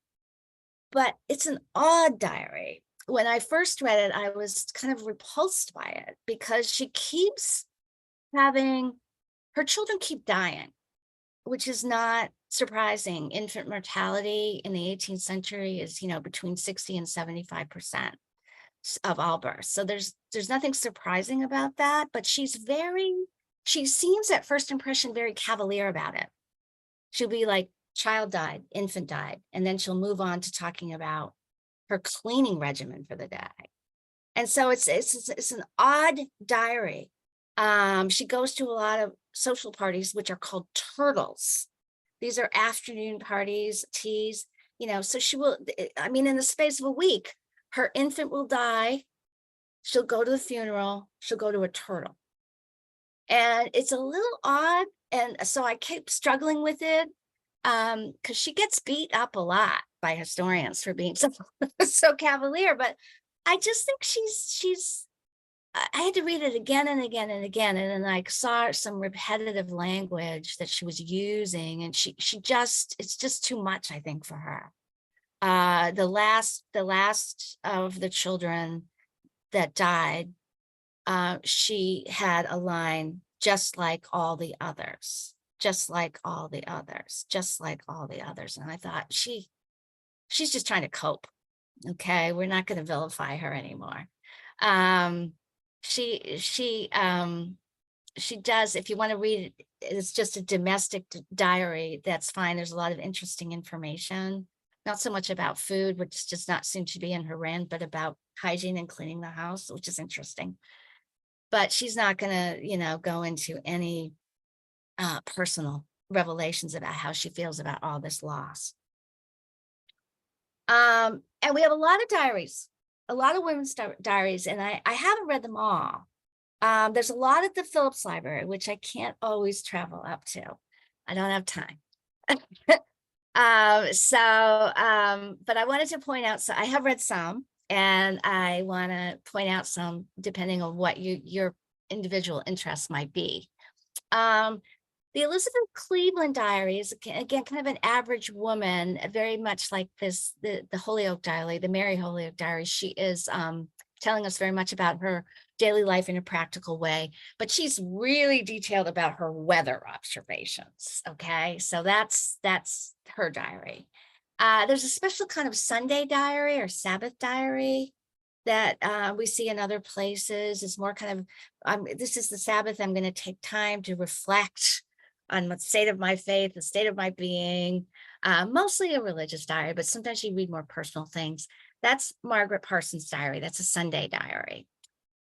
but it's an odd diary. When I first read it, I was kind of repulsed by it because she keeps having, her children keep dying, which is not surprising. Infant mortality in the 18th century is, between 60 and 75% of all births. So there's nothing surprising about that, but she seems at first impression very cavalier about it. She'll be like, child died, infant died, and then she'll move on to talking about her cleaning regimen for the day. And so it's an odd diary. She goes to a lot of social parties, which are called turtles. These are afternoon parties, teas, so she will, in the space of a week, her infant will die. She'll go to the funeral. She'll go to a turtle. And it's a little odd. And so I keep struggling with it because she gets beat up a lot by historians for being so cavalier. But I just think I had to read it again and again and again. And then I saw some repetitive language that she was using. And it's just too much, I think, for her. The last of the children that died, she had a line, just like all the others, just like all the others, just like all the others. And I thought, she's just trying to cope. Okay, we're not going to vilify her anymore. She does, if you want to read it, it's just a domestic diary. That's fine. There's a lot of interesting information, not so much about food, which does not seem to be in her end, but about hygiene and cleaning the house, which is interesting. But she's not going to, go into any personal revelations about how she feels about all this loss. And we have a lot of diaries, a lot of women's diaries, and I haven't read them all. There's a lot at the Phillips Library, which I can't always travel up to. I don't have time. But I wanted to point out, so I have read some, and I want to point out some depending on what your individual interests might be. The Elizabeth Cleveland diary is, again, kind of an average woman, very much like this, the Holyoke diary, the Mary Holyoke diary. She is telling us very much about her daily life in a practical way, but she's really detailed about her weather observations. Okay, so that's her diary. There's a special kind of Sunday diary or Sabbath diary that we see in other places. It's more kind of, this is the Sabbath. I'm going to take time to reflect on the state of my faith, the state of my being, mostly a religious diary, but sometimes you read more personal things. That's Margaret Parsons' diary. That's a Sunday diary.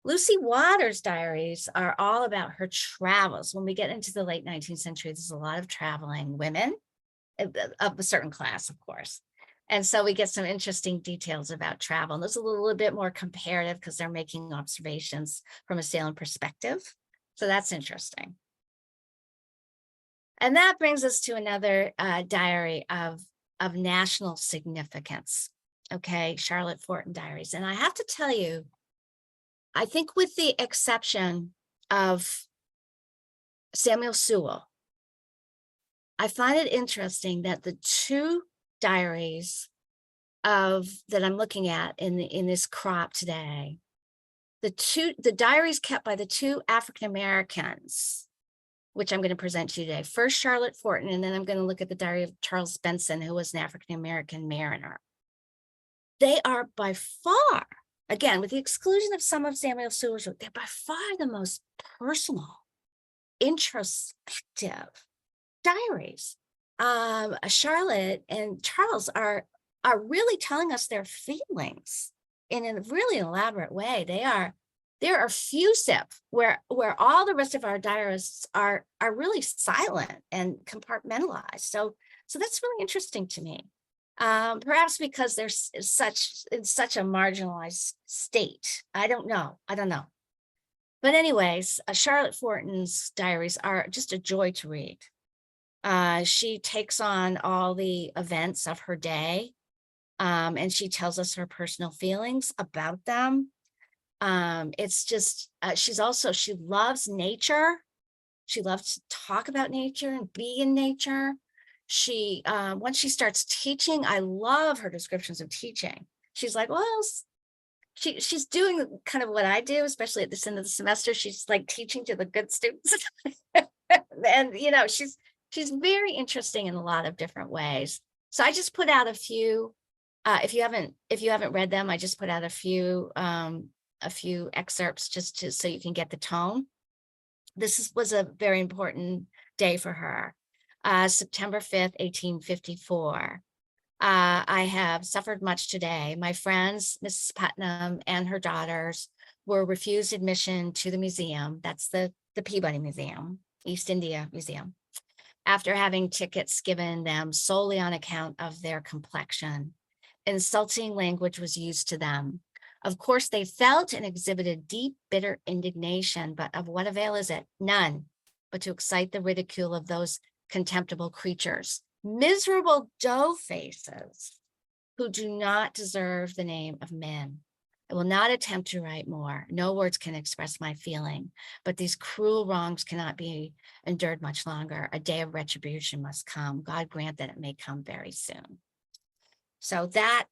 Lucy Waters' diaries are all about her travels. When we get into the late 19th century, there's a lot of traveling women of a certain class, of course. And so we get some interesting details about travel. And those are a little bit more comparative because they're making observations from a Salem perspective. So that's interesting. And that brings us to another diary of national significance. Okay, Charlotte Fortin diaries. And I have to tell you, I think with the exception of Samuel Sewall, I find it interesting that the two diaries that I'm looking at in this crop today, the diaries kept by the two African Americans, which I'm going to present to you today. First, Charlotte Fortin, and then I'm going to look at the diary of Charles Benson, who was an African American mariner. They are by far, again, with the exclusion of some of Samuel Sewall's work, they're by far the most personal, introspective diaries. Charlotte and Charles are really telling us their feelings in a really elaborate way. They're effusive, where all the rest of our diarists are really silent and compartmentalized. So that's really interesting to me. Perhaps because they're in such a marginalized state. I don't know. But anyways, Charlotte Fortin's diaries are just a joy to read. She takes on all the events of her day, and she tells us her personal feelings about them. It's just, she loves nature. She loves to talk about nature and be in nature. She, once she starts teaching, I love her descriptions of teaching. She's like, well, she's doing kind of what I do, especially at this end of the semester. She's like teaching to the good students. And, she's very interesting in a lot of different ways. So I just put out a few, if you haven't read them, I just put out a few excerpts just so you can get the tone. This was a very important day for her. September 5th, 1854. I have suffered much today. My friends, Mrs. Putnam and her daughters, were refused admission to the museum. That's the Peabody Museum, East India Museum, after having tickets given them solely on account of their complexion. Insulting language was used to them. Of course, they felt and exhibited deep, bitter indignation, but of what avail is it? None, but to excite the ridicule of those contemptible creatures, miserable dough faces who do not deserve the name of men. I will not attempt to write more. No words can express my feeling, but these cruel wrongs cannot be endured much longer. A day of retribution must come. God grant that it may come very soon. So that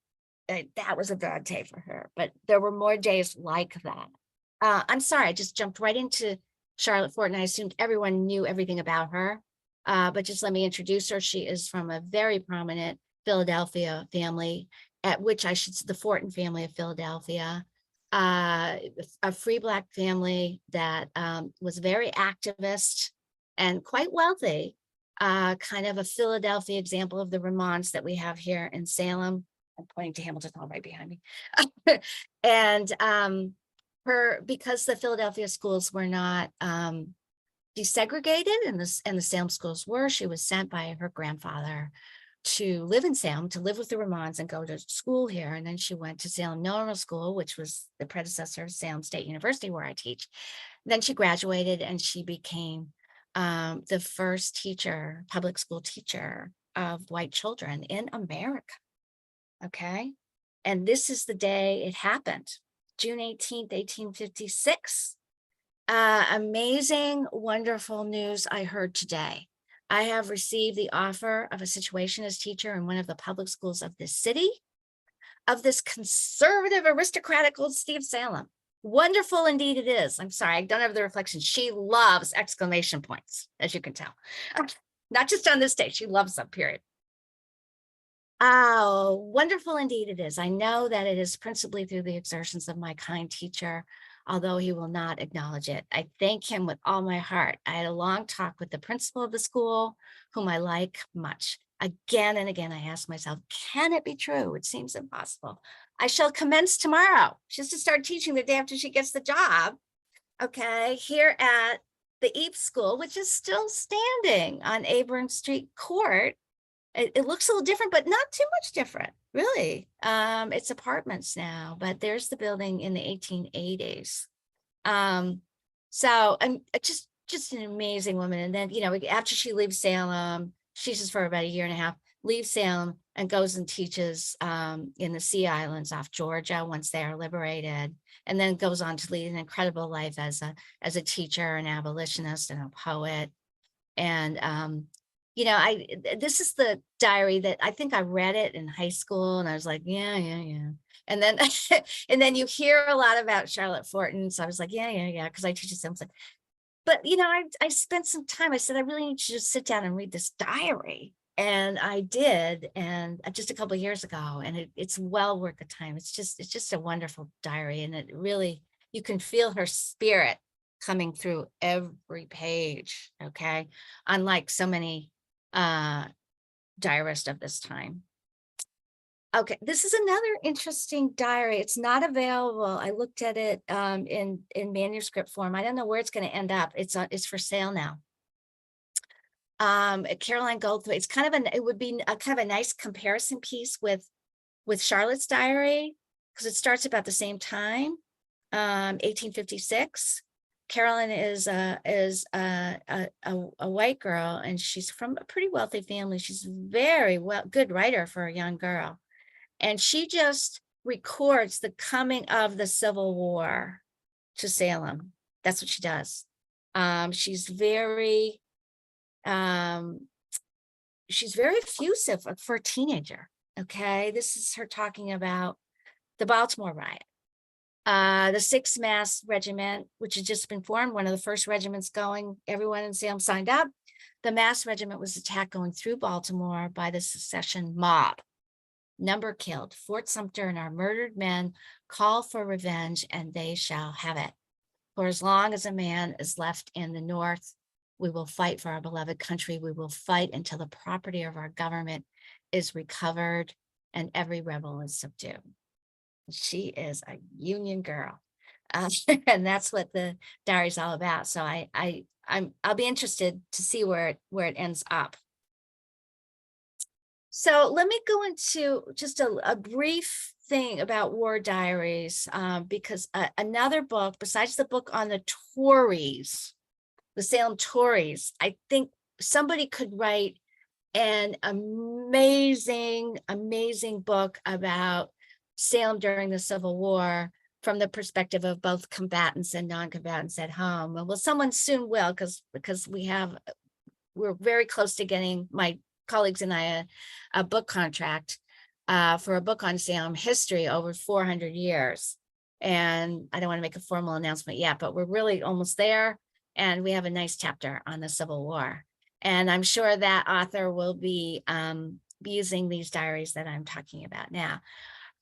was a bad day for her, but there were more days like that. I'm sorry, I just jumped right into Charlotte Fortin. I assumed everyone knew everything about her, but just let me introduce her. She is from a very prominent Philadelphia family, the Fortin family of Philadelphia. a free Black family that was very activist and quite wealthy, kind of a Philadelphia example of the Vermonts that we have here in Salem. I'm pointing to Hamilton Hall right behind me. And because the Philadelphia schools were not desegregated and the Salem schools were, she was sent by her grandfather to live in Salem, to live with the Vermonts and go to school here. And then she went to Salem Normal School, which was the predecessor of Salem State University, where I teach. Then she graduated and she became the first teacher, public school teacher of white children in America. Okay. And this is the day it happened, June 18th, 1856. Amazing, wonderful news I heard today. I have received the offer of a situation as teacher in one of the public schools of this city, of this conservative, aristocratic old city of Salem. Wonderful indeed it is. I'm sorry, I don't have the reflection. She loves exclamation points, as you can tell. Not just on this day, she loves them, period. Oh, wonderful indeed it is. I know that it is principally through the exertions of my kind teacher, although he will not acknowledge it. I thank him with all my heart. I had a long talk with the principal of the school, whom I like much. Again and again, I ask myself, can it be true? It seems impossible. I shall commence tomorrow. She has to start teaching the day after she gets the job. Okay, here at the Eaps School, which is still standing on Aburn Street Court. It looks a little different, but not too much different, really. It's apartments now, but there's the building in the 1880s. So I'm just an amazing woman. And then, you know, after she leaves Salem, she teaches for about a year and a half, leaves Salem and goes and teaches in the Sea Islands off Georgia once they are liberated, and then goes on to lead an incredible life as a teacher, an abolitionist, and a poet. And you know, this is the diary that I think I read it in high school, and I was like, yeah. And then and then you hear a lot about Charlotte Fortin, so I was like, yeah, because I teach at Salem. But you know, I spent some time. I said, I really need to just sit down and read this diary, and I did, and just a couple of years ago, and it's well worth the time. It's just a wonderful diary, and it really, you can feel her spirit coming through every page. Okay, unlike so many diarists of this time. Okay, this is another interesting diary. It's not available. I looked at it in manuscript form. I don't know where it's going to end up. It's for sale now. Caroline Goldthwait. It's kind of it would be a kind of a nice comparison piece with Charlotte's diary, because it starts about the same time, 1856. Carolyn is a white girl, and she's from a pretty wealthy family. She's very good writer for a young girl. And she just records the coming of the Civil War to Salem. That's what she does. She's very effusive for a teenager. Okay, this is her talking about the Baltimore riot. The 6th Mass Regiment, which had just been formed, one of the first regiments going, everyone in Salem signed up. The Mass Regiment was attacked going through Baltimore by the secession mob. Number killed. Fort Sumter and our murdered men call for revenge, and they shall have it. For as long as a man is left in the North, we will fight for our beloved country. We will fight until the property of our government is recovered and every rebel is subdued. She is a Union girl, and that's what the diary is all about. So I'll be interested to see where it ends up. So let me go into just a brief thing about war diaries, because another book besides the book on the Tories, the Salem Tories, I think somebody could write an amazing book about Salem during the Civil War from the perspective of both combatants and non-combatants at home. Well, someone soon will, because we're very close to getting, my colleagues and I, a book contract for a book on Salem history over 400 years. And I don't want to make a formal announcement yet, but we're really almost there. And we have a nice chapter on the Civil War. And I'm sure that author will be using these diaries that I'm talking about now.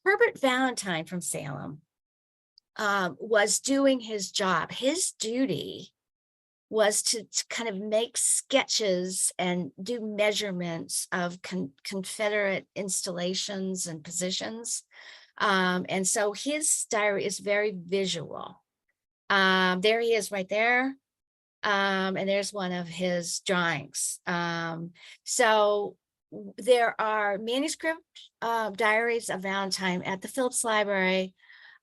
Herbert Valentine from Salem was doing his job. His duty was to kind of make sketches and do measurements of Confederate installations and positions. And so his diary is very visual. There he is right there. And there's one of his drawings. So there are manuscript diaries of Valentine at the Phillips Library,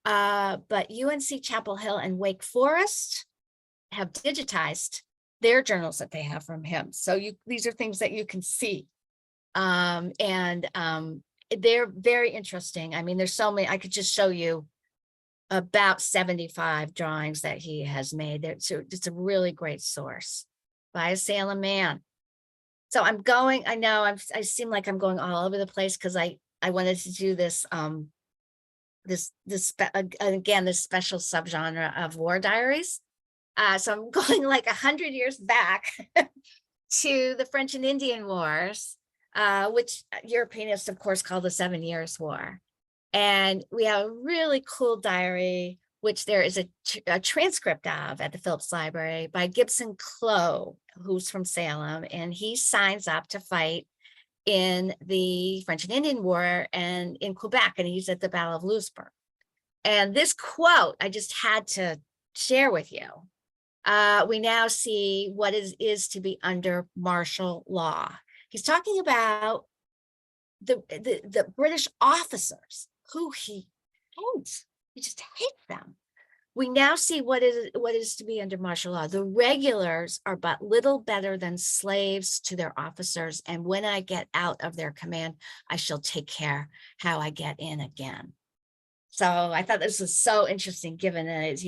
but UNC Chapel Hill and Wake Forest have digitized their journals that they have from him. So these are things that you can see. They're very interesting. I mean, there's so many, I could just show you about 75 drawings that he has made. It's a really great source by a Salem man. So I know I seem like I'm going all over the place because I wanted to do this, this special subgenre of war diaries. So I'm going like 100 years back to the French and Indian Wars, which Europeanists, of course, call the 7 Years' War. And we have a really cool diary, which there is a transcript of at the Phillips Library by Gibson Clow, who's from Salem, and he signs up to fight in the French and Indian War and in Quebec, and he's at the Battle of Louisbourg. And this quote I just had to share with you. We now see what is to be under martial law. He's talking about the British officers who he hates. He just hates them. We now see what is to be under martial law. The regulars are but little better than slaves to their officers, and when I get out of their command, I shall take care how I get in again. So I thought this was so interesting, given that it's,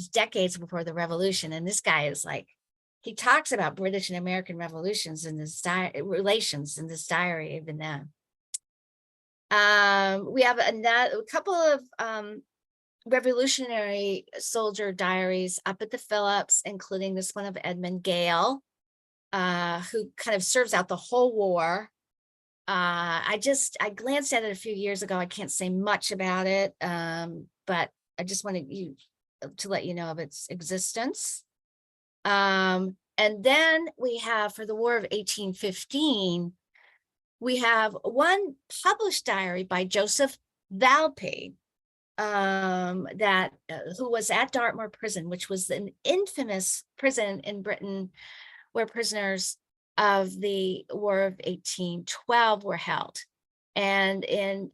decades before the revolution. And this guy is like, he talks about British and American revolutions in this relations in this diary even then. We have a couple of Revolutionary soldier diaries up at the Phillips, including this one of Edmund Gale, who kind of serves out the whole war. I glanced at it a few years ago. I can't say much about it, but I just wanted to let you know of its existence. And then we have, for the War of 1815, we have one published diary by Joseph Valpy, who was at Dartmoor Prison, which was an infamous prison in Britain where prisoners of the War of 1812 were held. And in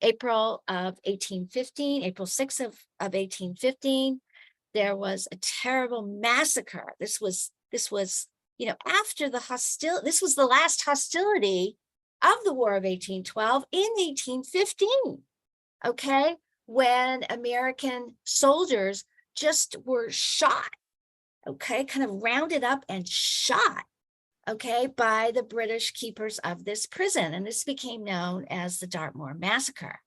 April of 1815, April 6th of 1815, there was a terrible massacre. This was after the hostility. This was the last hostility of the War of 1812 in 1815. Okay, when American soldiers just were shot. Okay, kind of rounded up and shot. Okay, by the British keepers of this prison. And this became known as the Dartmoor Massacre.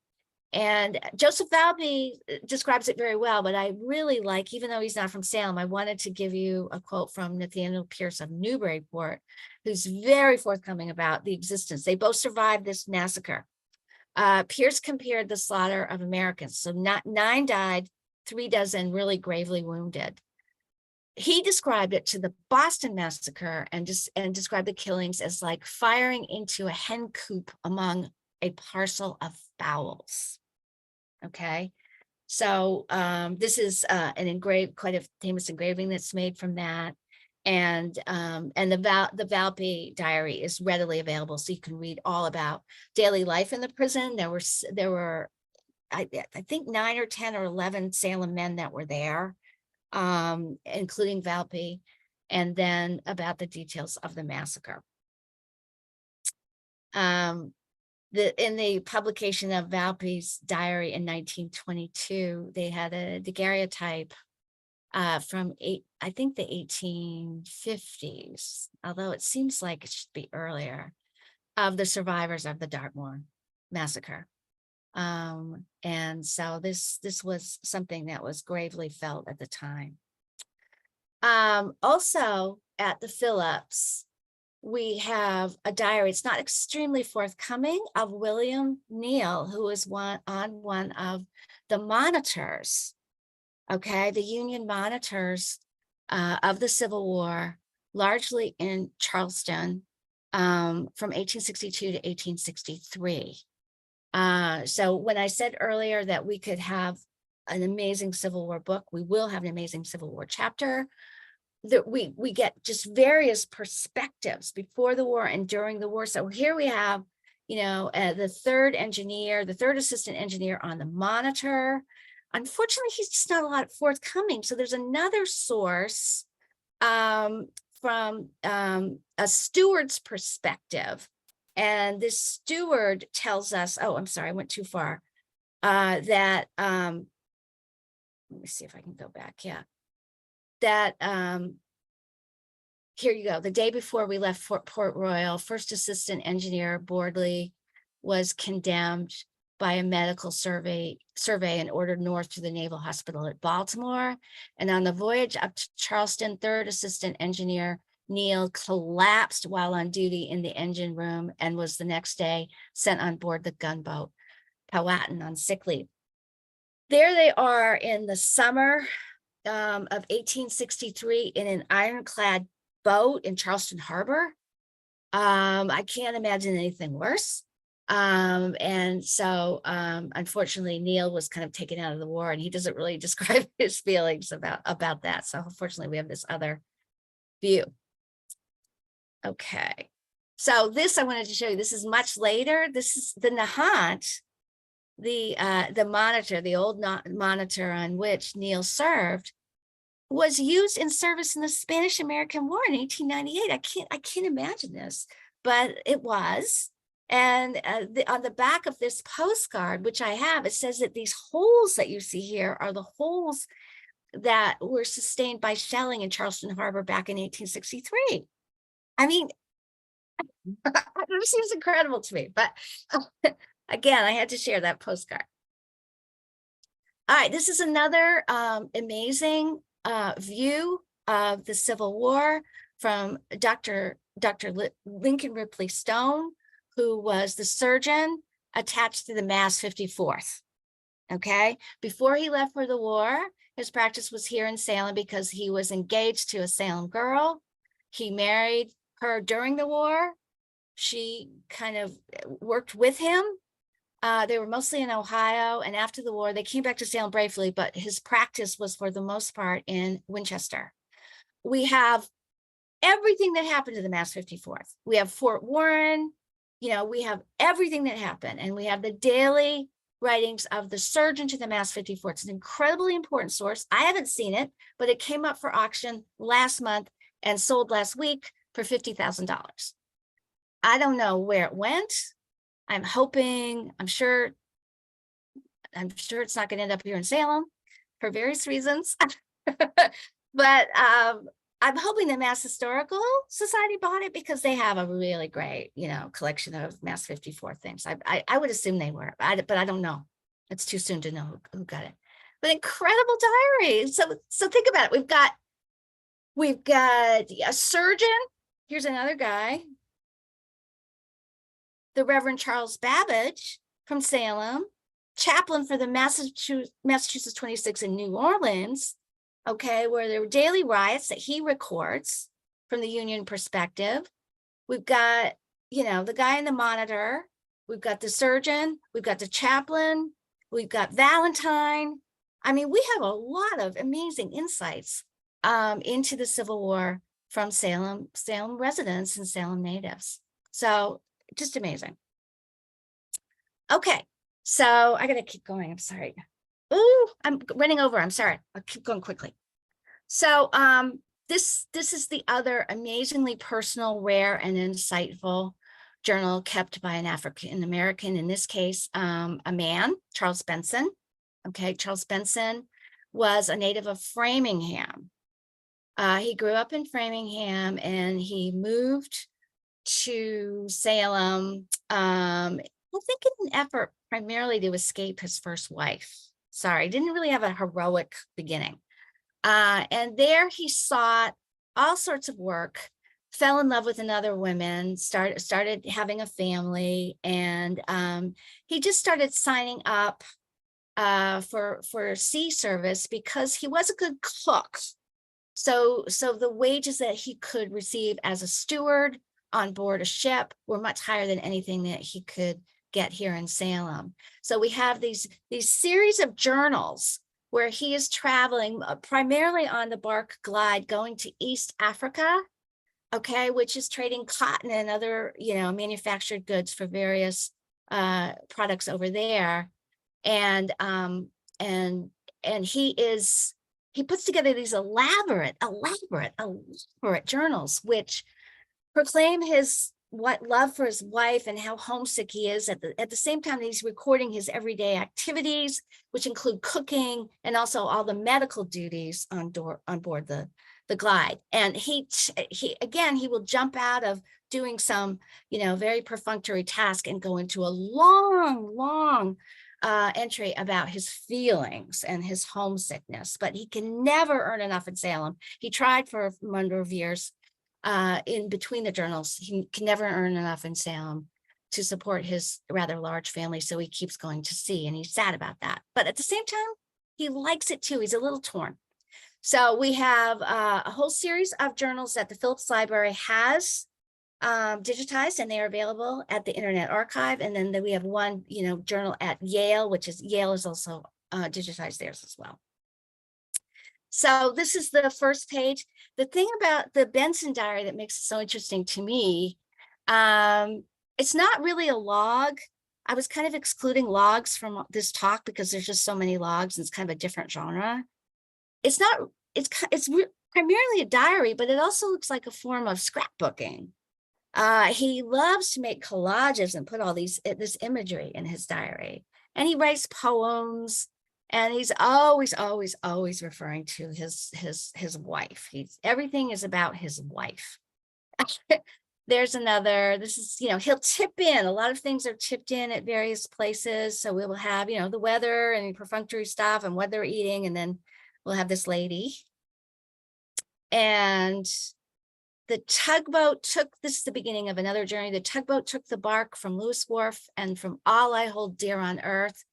And Joseph Valpy describes it very well, but I really like, even though he's not from Salem, I wanted to give you a quote from Nathaniel Pierce of Newburyport, who's very forthcoming about the existence. They both survived this massacre. Pierce compared the slaughter of Americans. So 9 died, 36 really gravely wounded. He described it to the Boston Massacre and described the killings as like firing into a hen coop among a parcel of fowls. Okay, so this is quite a famous engraving that's made from that, and the Valpy diary is readily available, so you can read all about daily life in the prison. There were I think 9 or 10 or 11 Salem men that were there, including Valpy, and then about the details of the massacre. In the publication of Valpy's diary in 1922, they had a daguerreotype from I think the 1850s, although it seems like it should be earlier, of the survivors of the Dartmoor Massacre. And so this was something that was gravely felt at the time. Also at the Phillips, we have a diary. It's not extremely forthcoming, of William Neal, who was on one of the monitors Okay, the Union monitors of the Civil War, largely in Charleston, from 1862 to 1863. So when I said earlier that we could have an amazing Civil War book, we will have an amazing Civil War chapter. That we get just various perspectives before the war and during the war. So here we have, the third assistant engineer on the Monitor. Unfortunately, he's just not a lot forthcoming. So there's another source from a steward's perspective. And this steward tells us, oh, I'm sorry, I went too far. That, let me see if I can go back. Yeah. That, here you go. The day before we left Port Royal, First Assistant Engineer Bordley was condemned by a medical survey and ordered north to the Naval Hospital at Baltimore. And on the voyage up to Charleston, Third Assistant Engineer Neal collapsed while on duty in the engine room and was the next day sent on board the gunboat Powhatan on sick leave. There they are in the summer of 1863 in an ironclad boat in Charleston Harbor. I can't imagine anything worse. And so unfortunately, Neal was kind of taken out of the war, and he doesn't really describe his feelings about that. So unfortunately, we have this other view. Okay, so this I wanted to show you. This is much later. This is the Nahant, the Monitor, the old Monitor on which Neal served, was used in service in the Spanish-American War in 1898. I can't imagine this, but it was. And on the back of this postcard, which I have, it says that these holes that you see here are the holes that were sustained by shelling in Charleston Harbor back in 1863. I mean, it seems incredible to me, but again, I had to share that postcard. All right, this is another amazing view of the Civil War from Dr. Lincoln Ripley Stone, who was the surgeon attached to the Mass 54th. Okay, before he left for the war, his practice was here in Salem because he was engaged to a Salem girl. He married her during the war. She kind of worked with him. They were mostly in Ohio, and after the war, they came back to Salem briefly, but his practice was for the most part in Winchester. We have everything that happened to the Mass 54th. We have Fort Warren, we have everything that happened, and we have the daily writings of the surgeon to the Mass 54th. It's an incredibly important source. I haven't seen it, but it came up for auction last month and sold last week for $50,000. I don't know where it went. I'm sure it's not going to end up here in Salem for various reasons. But I'm hoping the Mass Historical Society bought it because they have a really great, collection of Mass 54 things. I would assume they were, but I don't know. It's too soon to know who got it. But incredible diary. So think about it. We've got a surgeon. Here's another guy. The Reverend Charles Babbage from Salem, chaplain for the Massachusetts 26 in New Orleans, okay, where there were daily riots that he records from the Union perspective. We've got, the guy in the Monitor. We've got the surgeon. We've got the chaplain. We've got Valentine. I mean, we have a lot of amazing insights into the Civil War from Salem residents and Salem natives. So just amazing. Okay, so I gotta keep going. I'm sorry. Ooh, I'm running over. I'm sorry. I'll keep going quickly. So this is the other amazingly personal, rare, and insightful journal kept by an African American, in this case, a man, Charles Benson. Okay, Charles Benson was a native of Framingham. He grew up in Framingham and he moved to Salem, I think in an effort primarily to escape his first wife. Sorry, didn't really have a heroic beginning. And there he sought all sorts of work, fell in love with another woman, started having a family, and he just started signing up for sea service because he was a good cook. So the wages that he could receive as a steward on board a ship were much higher than anything that he could get here in Salem. So we have these series of journals where he is traveling primarily on the bark Glide going to East Africa, okay, which is trading cotton and other, manufactured goods for various products over there. And he puts together these elaborate journals, which proclaim his love for his wife and how homesick he is at the same time that he's recording his everyday activities, which include cooking and also all the medical duties on board the Glide. And he will jump out of doing some, very perfunctory task and go into a long entry about his feelings and his homesickness, but he can never earn enough in Salem. He tried for a number of years in between the journals. He can never earn enough in Salem to support his rather large family, so he keeps going to sea, and he's sad about that. But at the same time, he likes it too. He's a little torn. So we have a whole series of journals that the Phillips Library has digitized, and they are available at the Internet Archive. And then we have one, journal at Yale, Yale is also digitized theirs as well. So this is the first page. The thing about the Benson diary that makes it so interesting to me, it's not really a log. I was kind of excluding logs from this talk because there's just so many logs and it's kind of a different genre. It's primarily a diary, but it also looks like a form of scrapbooking. He loves to make collages and put all this imagery in his diary, and he writes poems, and he's always referring to his wife. Everything is about his wife. There's another, this is, he'll tip in, a lot of things are tipped in at various places. So we will have, the weather and perfunctory stuff and what they're eating. And then we'll have this lady. And the tugboat this is the beginning of another journey. The tugboat took the bark from Lewis Wharf and from all I hold dear on earth.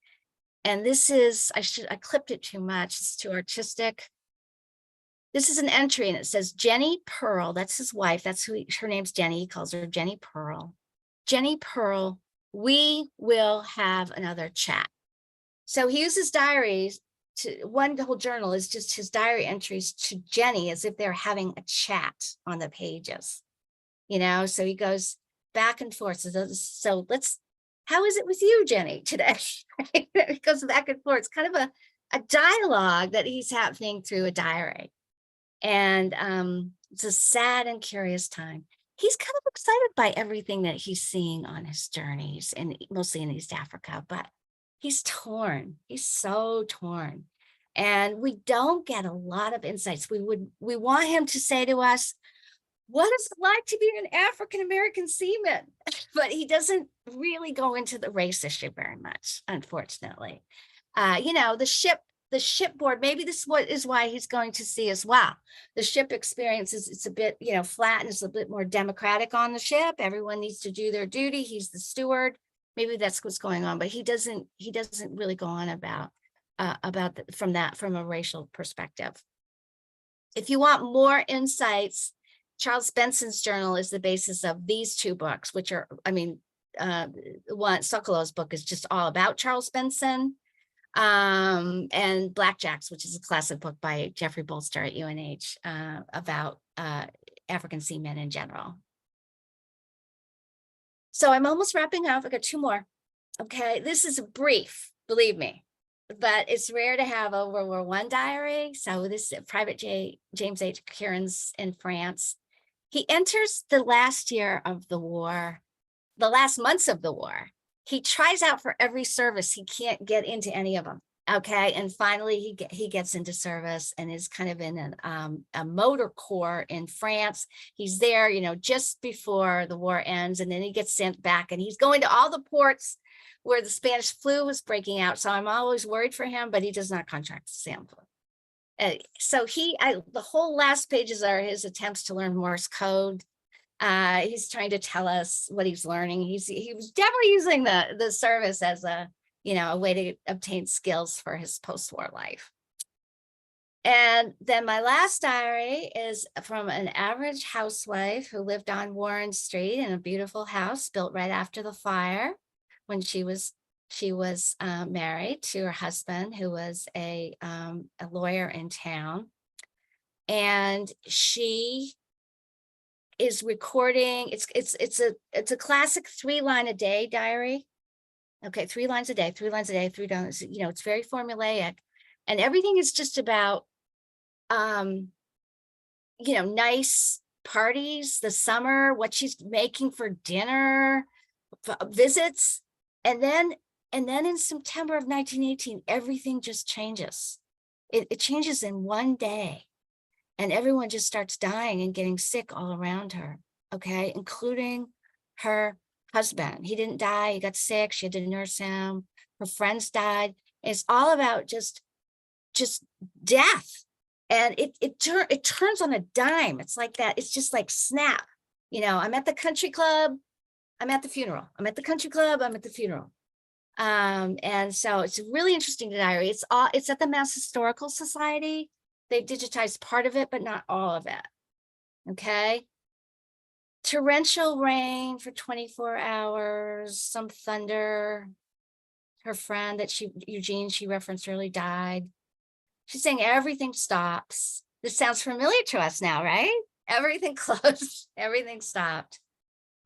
And this is, I clipped it too much. It's too artistic. This is an entry and it says, Jenny Pearl, that's his wife. That's her name's Jenny. He calls her Jenny Pearl. Jenny Pearl, we will have another chat. So he uses diaries the whole journal is just his diary entries to Jenny as if they're having a chat on the pages, so he goes back and forth. So how is it with you, Jenny, today? It goes back and forth. It's kind of a dialogue that he's happening through a diary. And it's a sad and curious time. He's kind of excited by everything that he's seeing on his journeys, and mostly in East Africa, but he's torn. He's so torn. And we don't get a lot of insights. We want him to say to us, what is it like to be an African-American seaman? But he doesn't really go into the race issue very much, unfortunately. The shipboard, maybe this is why he's going to sea as well. The ship experiences, it's a bit, flat, and it's a bit more democratic on the ship. Everyone needs to do their duty. He's the steward. Maybe that's what's going on, but he doesn't really go on about from a racial perspective. If you want more insights, Charles Benson's journal is the basis of these two books, which are, Sokolo's book is just all about Charles Benson, and Blackjacks, which is a classic book by Jeffrey Bolster at UNH about African seamen in general. So I'm almost wrapping up. I got two more. Okay, this is brief, believe me, but it's rare to have a World War I diary. So this is Private James H. Kieran's in France. He enters the last year of the war, the last months of the war. He tries out for every service. He can't get into any of them. Okay, and finally he gets into service and is kind of in a motor corps in France. He's there, just before the war ends, and then he gets sent back, and he's going to all the ports where the Spanish flu was breaking out. So I'm always worried for him, but he does not contract the Salem flu. So the whole last pages are his attempts to learn Morse code. He's trying to tell us what he's learning. He was definitely using the service as a you know, a way to obtain skills for his post-war life. And then my last diary is from an average housewife who lived on Warren Street in a beautiful house built right after the fire when she was married to her husband, who was a lawyer in town. And she is recording, it's a classic 3-line-a-day diary. Okay, 3 lines a day, 3 lines a day, 3 lines, you know, it's very formulaic. And everything is just about, you know, nice parties, the summer, what she's making for dinner, visits. And then in September of 1918, everything just changes. It changes in one day. And everyone just starts dying and getting sick all around her, okay, including her husband. He didn't die, he got sick, she had to nurse him, her friends died. It's all about just death. And it turns on a dime. It's like that. It's just like snap. You know, I'm at the country club, I'm at the funeral. I'm at the country club, I'm at the funeral. And so it's a really interesting diary. It's at the Mass Historical Society. They've digitized part of it, but not all of it. Okay. Torrential rain for 24 hours, some thunder. Her friend that Eugene, she referenced earlier, died. She's saying everything stops. This sounds familiar to us now, right? Everything closed, everything stopped.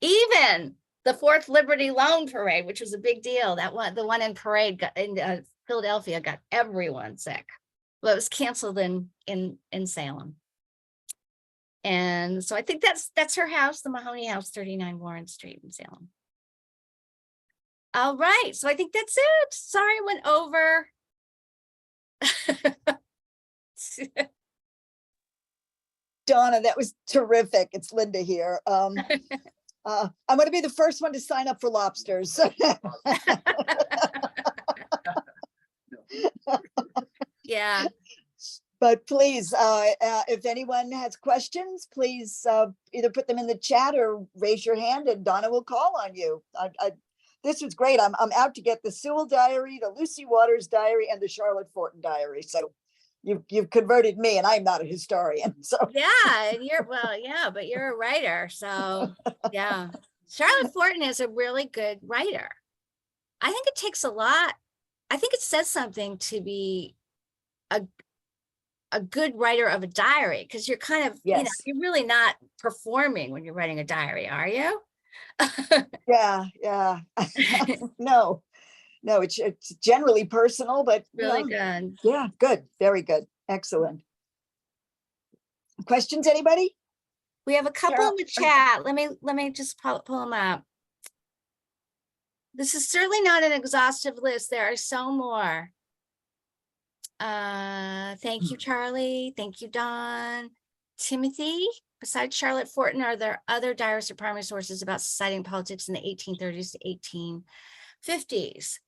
Even the 4th Liberty Loan Parade, which was a big deal. That one, the one in Parade in Philadelphia, got everyone sick. Well, it was canceled in Salem. And so I think that's her house, the Mahoney House, 39 Warren Street in Salem. All right, so I think that's it. Sorry, I went over. Donna, that was terrific. It's Linda here. I'm going to be the first one to sign up for lobsters. Yeah. But please, if anyone has questions, please either put them in the chat or raise your hand and Donna will call on you. This was great. I'm out to get the Sewell diary, the Lucy Waters diary, and the Charlotte Fortin diary. So you've converted me, and I'm not a historian. So yeah, and but you're a writer. So yeah, Charlotte Fortin is a really good writer. I think it takes a lot. I think it says something to be a good writer of a diary, because you're kind of, you know, you're really not performing when you're writing a diary, are you? Yeah. No, it's generally personal, but really good. Yeah, good. Very good. Excellent. Questions, anybody? We have a couple in the chat. Let me just pull them up. This is certainly not an exhaustive list. There are so more. Thank you, Charlie. Thank you, Don. Timothy, besides Charlotte Fortin, are there other diaries or primary sources about society and politics in the 1830s to 1850s?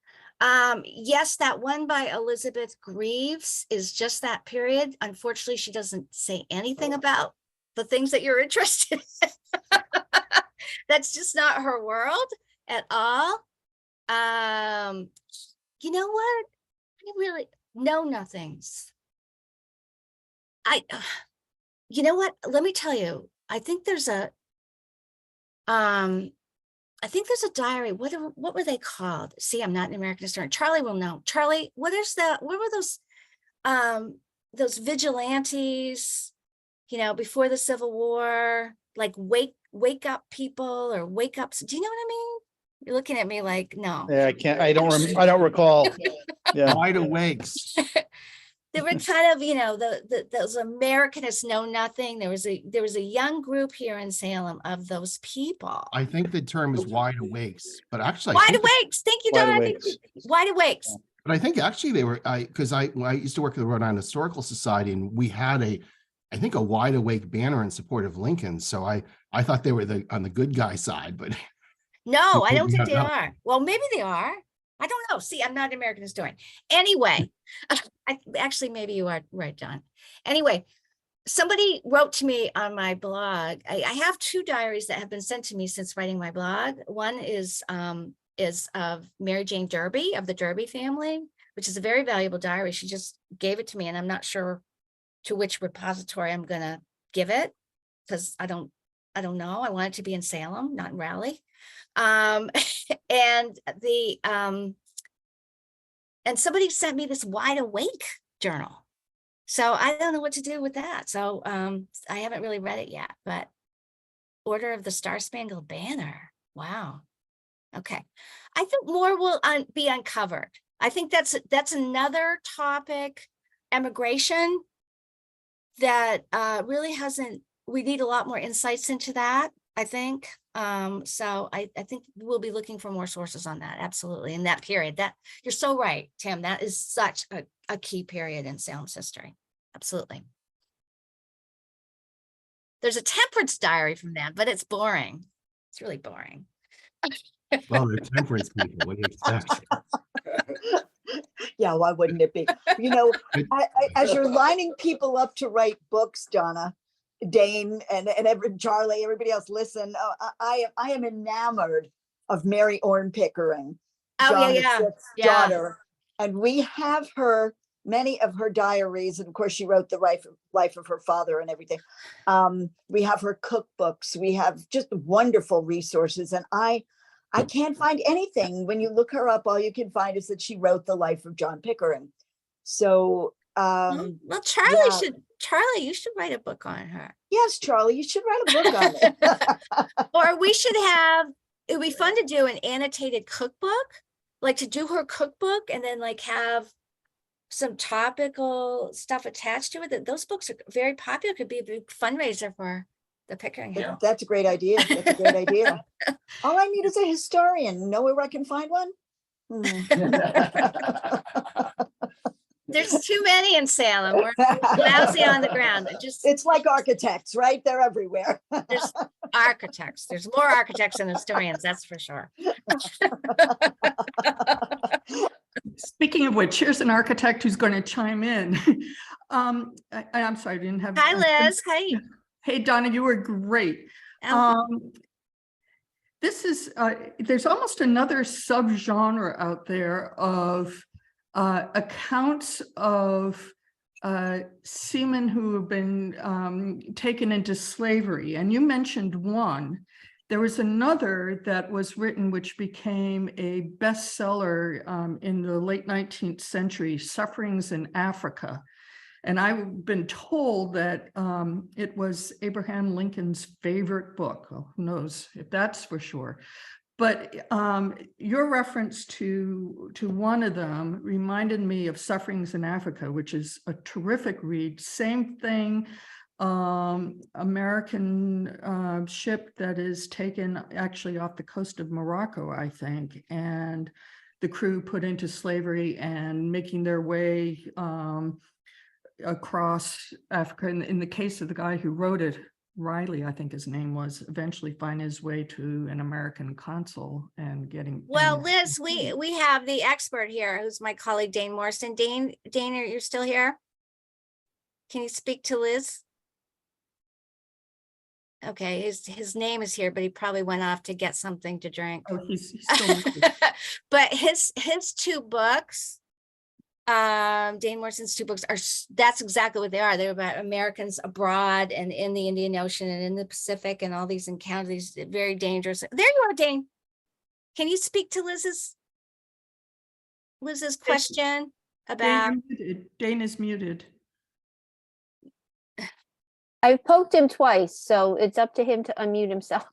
Yes, that one by Elizabeth Greaves is just that period. Unfortunately, she doesn't say anything about the things that you're interested in. That's just not her world at all. You know what? I really know nothings. You know what? Let me tell you. I think there's a diary. What were they called? See, I'm not an American historian. Charlie will know. Charlie, what were those vigilantes, you know, before the Civil War, like wake up people or wake up. Do you know what I mean? You're looking at me like, no. Yeah, I don't recall. Yeah. Wide awakes. They were kind of, you know, those Americanists know nothing. There was a young group here in Salem of those people. I think the term is wide awakes, but actually, Wide awakes. Thank you, Don. Wide awakes. But I think actually they were, because I used to work at the Rhode Island Historical Society, and we had a wide awake banner in support of Lincoln. So I thought they were on the good guy side, but no, I don't think they are. Well, maybe they are. I don't know. See, I'm not an American historian. Anyway, actually, maybe you are right, John. Anyway, somebody wrote to me on my blog. I have 2 diaries that have been sent to me since writing my blog. One is is of Mary Jane Derby of the Derby family, which is a very valuable diary. She just gave it to me, and I'm not sure to which repository I'm gonna give it, because I don't know. I want it to be in Salem, not in Raleigh. And somebody sent me this Wide Awake journal. So I don't know what to do with that. So I haven't really read it yet, but Order of the Star Spangled Banner. Wow. Okay. I think more will be uncovered. I think that's another topic, immigration, that really hasn't, we need a lot more insights into that, I think. So I think we'll be looking for more sources on that. Absolutely. In that period, that you're so right, Tim, that is such a key period in Salem's history. Absolutely. There's a temperance diary from them, but it's boring. It's really boring. Well, they're temperance people. What do you expect? Yeah, why wouldn't it be? You know, as you're lining people up to write books, Donna, Dane, and Charlie, everybody else, listen. I am enamored of Mary Orne Pickering, Oh, John yeah. VI's daughter, and we have many of her diaries, and of course she wrote the life of her father and everything. We have her cookbooks. We have just wonderful resources, and I can't find anything. When you look her up, all you can find is that she wrote the life of John Pickering. So, well, Charlie yeah. Charlie, you should write a book on her. Yes, Charlie, you should write a book on it. Or we should have, it would be fun to do an annotated cookbook, like to do her cookbook and then like have some topical stuff attached to it. Those books are very popular, could be a big fundraiser for the Pickering House. That's a great idea. That's a great idea. All I need is a historian. Know where I can find one? There's too many in Salem. We're lousy on the ground. It's like architects, right? They're everywhere. There's architects. There's more architects than historians, that's for sure. Speaking of which, here's an architect who's going to chime in. I'm sorry, I didn't have. Hi, Liz. Hi. Hey, Donna, you were great. This is, there's almost another subgenre out there of accounts of seamen who have been taken into slavery. And you mentioned one. There was another that was written, which became a bestseller in the late 19th century, Sufferings in Africa. And I've been told that it was Abraham Lincoln's favorite book. Well, who knows if that's for sure. But your reference to one of them reminded me of Sufferings in Africa, which is a terrific read. Same thing, American ship that is taken actually off the coast of Morocco, I think, and the crew put into slavery and making their way across Africa. In the case of the guy who wrote it, Riley, I think his name was, eventually find his way to an American consul and getting. Well, Liz, we have the expert here, who's my colleague, Dane Morrison. Dane, are you still here? Can you speak to Liz? Okay, his name is here, but he probably went off to get something to drink. Oh, he's still But his two books, Dane Morrison's two books that's exactly what they are. They're about Americans abroad and in the Indian Ocean and in the Pacific and all these encounters, these very dangerous. There you are, Dane. Can you speak to Liz's question about? Dane is muted. I've poked him twice, so it's up to him to unmute himself.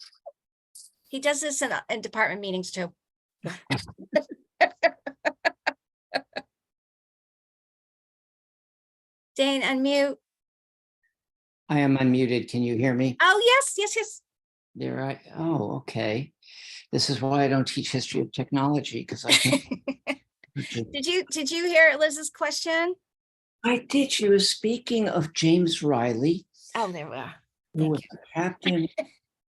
He does this in department meetings too. Dane, unmute. I am unmuted. Can you hear me? Oh, yes. There oh, okay. This is why I don't teach history of technology, because I can. Did you hear Liz's question? I did. She was speaking of James Riley. Oh, there we are. Who was the captain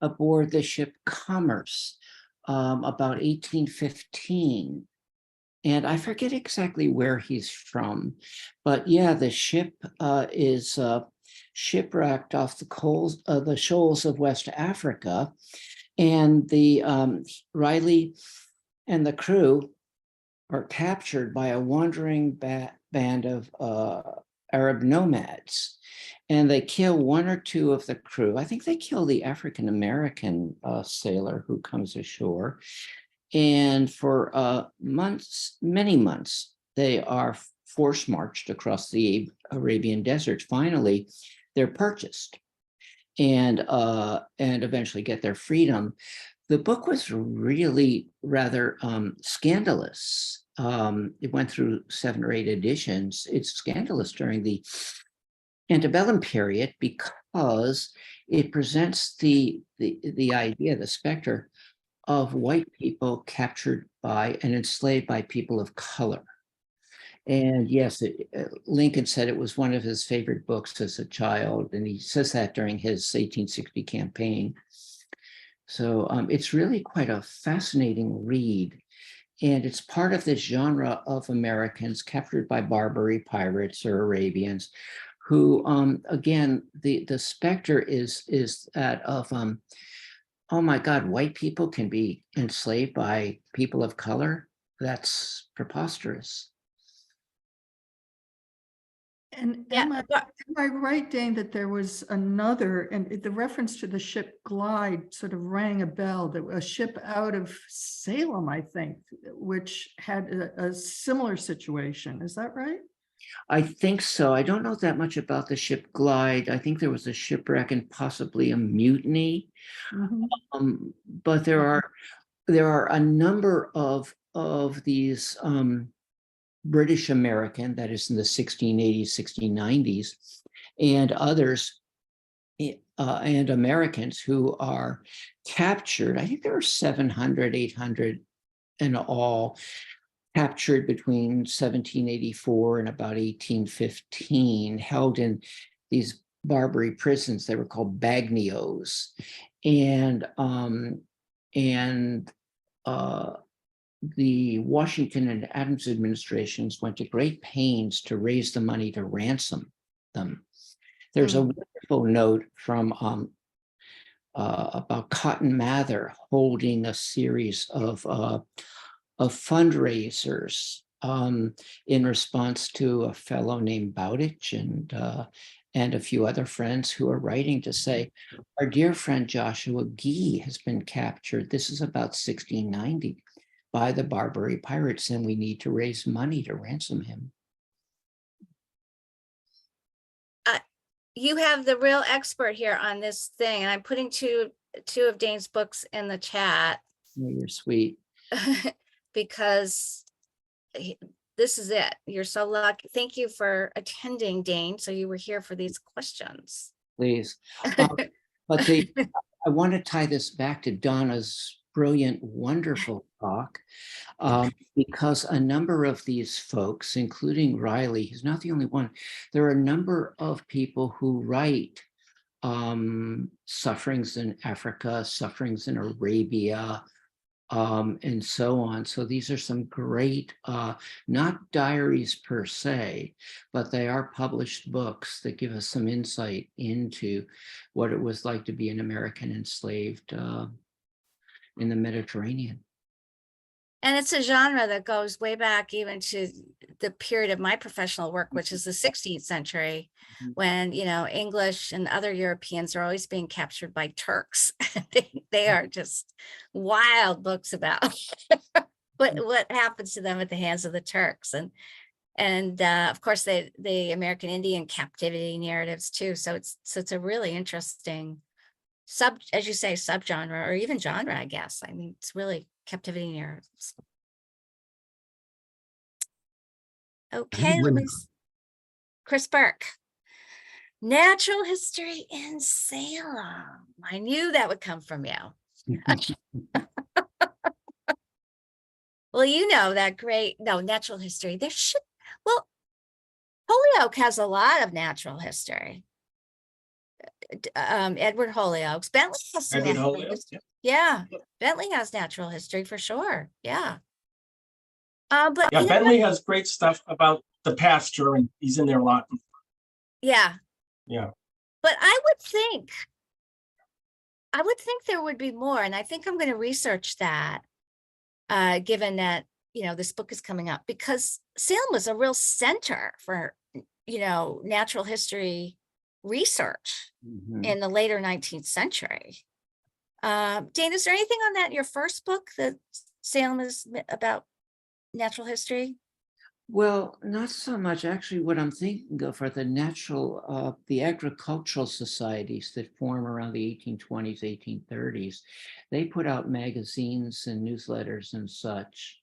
aboard the ship Commerce about 1815. And I forget exactly where he's from, but yeah, the ship is shipwrecked off the shoals of West Africa, and the Riley and the crew are captured by a wandering band of Arab nomads, and they kill one or two of the crew. I think they kill the African-American sailor who comes ashore. And for months, many months, they are force marched across the Arabian desert. Finally, they're purchased and eventually get their freedom. The book was really rather scandalous. It went through 7 or 8 editions. It's scandalous during the antebellum period because it presents the idea, the specter of white people captured by and enslaved by people of color. And yes, Lincoln said it was one of his favorite books as a child, and he says that during his 1860 campaign. So it's really quite a fascinating read. And it's part of this genre of Americans captured by Barbary pirates or Arabians who, again, the specter is that of, oh my God, white people can be enslaved by people of color? That's preposterous. And Yeah, am I right, Dane, that there was another, and the reference to the ship Glide sort of rang a bell, that a ship out of Salem, I think, which had a similar situation. Is that right? I think so. I don't know that much about the ship Glide. I think there was a shipwreck and possibly a mutiny. Mhm. But there are a number of these British American, that is in the 1680s, 1690s, and others, and Americans who are captured. I think there are 700, 800 in all, captured between 1784 and about 1815, held in these Barbary prisons. They were called bagnios. And the Washington and Adams administrations went to great pains to raise the money to ransom them. There's a wonderful note from about Cotton Mather holding a series of fundraisers in response to a fellow named Bowditch and a few other friends who are writing to say, our dear friend Joshua Gee has been captured. This is about 1690 by the Barbary pirates, and we need to raise money to ransom him. You have the real expert here on this thing, and I'm putting two of Dane's books in the chat. Oh, you're sweet. Because this is it. You're so lucky. Thank you for attending, Dane. So you were here for these questions. Please. But I want to tie this back to Donna's brilliant, wonderful talk, because a number of these folks, including Riley, he's not the only one. There are a number of people who write sufferings in Africa, sufferings in Arabia, and so on. So these are some great, not diaries per se, but they are published books that give us some insight into what it was like to be an American enslaved in the Mediterranean. And it's a genre that goes way back even to the period of my professional work, which is the 16th century, when, you know, English and other Europeans are always being captured by Turks. They are just wild books about what happens to them at the hands of the Turks. And of course, the American Indian captivity narratives too. So it's a really interesting as you say, subgenre, or even genre, I guess. I mean, it's really captivity narratives. Okay, Chris Burke. Natural history in Salem. I knew that would come from you. Well, you know that natural history. Holyoke has a lot of natural history. Edward Holyoke's. Bentley has some natural history. Yeah, Bentley has natural history for sure. Yeah. But yeah, Bentley has great stuff about the pasture, and he's in there a lot. Yeah. Yeah. But I would think there would be more, and I think I'm going to research that. given that, this book is coming up, because Salem was a real center for, natural history research Mhm. in the later 19th century. Dana, is there anything on that in your first book that Salem is about natural history? Well, not so much. Actually, what I'm thinking of are the agricultural societies that form around the 1820s, 1830s. They put out magazines and newsletters and such.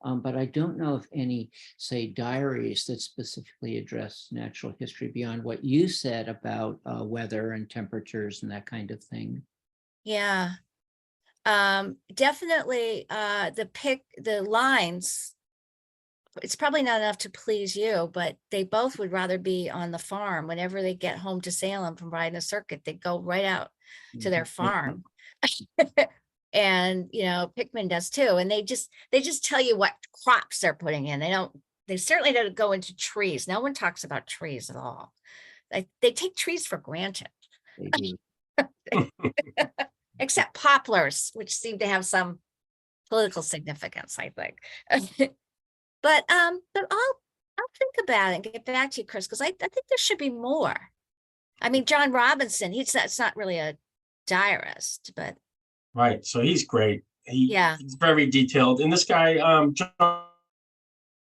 But I don't know of any, say, diaries that specifically address natural history beyond what you said about weather and temperatures and that kind of thing. Yeah. Definitely the lines, it's probably not enough to please you, but they both would rather be on the farm. Whenever they get home to Salem from riding a circuit, they go right out to their farm. And Pickman does too. And they just tell you what crops they're putting in. They certainly don't go into trees. No one talks about trees at all. They take trees for granted. They do. Except poplars, which seem to have some political significance, I think. But I'll think about it and get back to you, Chris, because I think there should be more. I mean, John Robinson, it's not really a diarist, but Right. So he's great. Yeah. He's very detailed. And this guy, John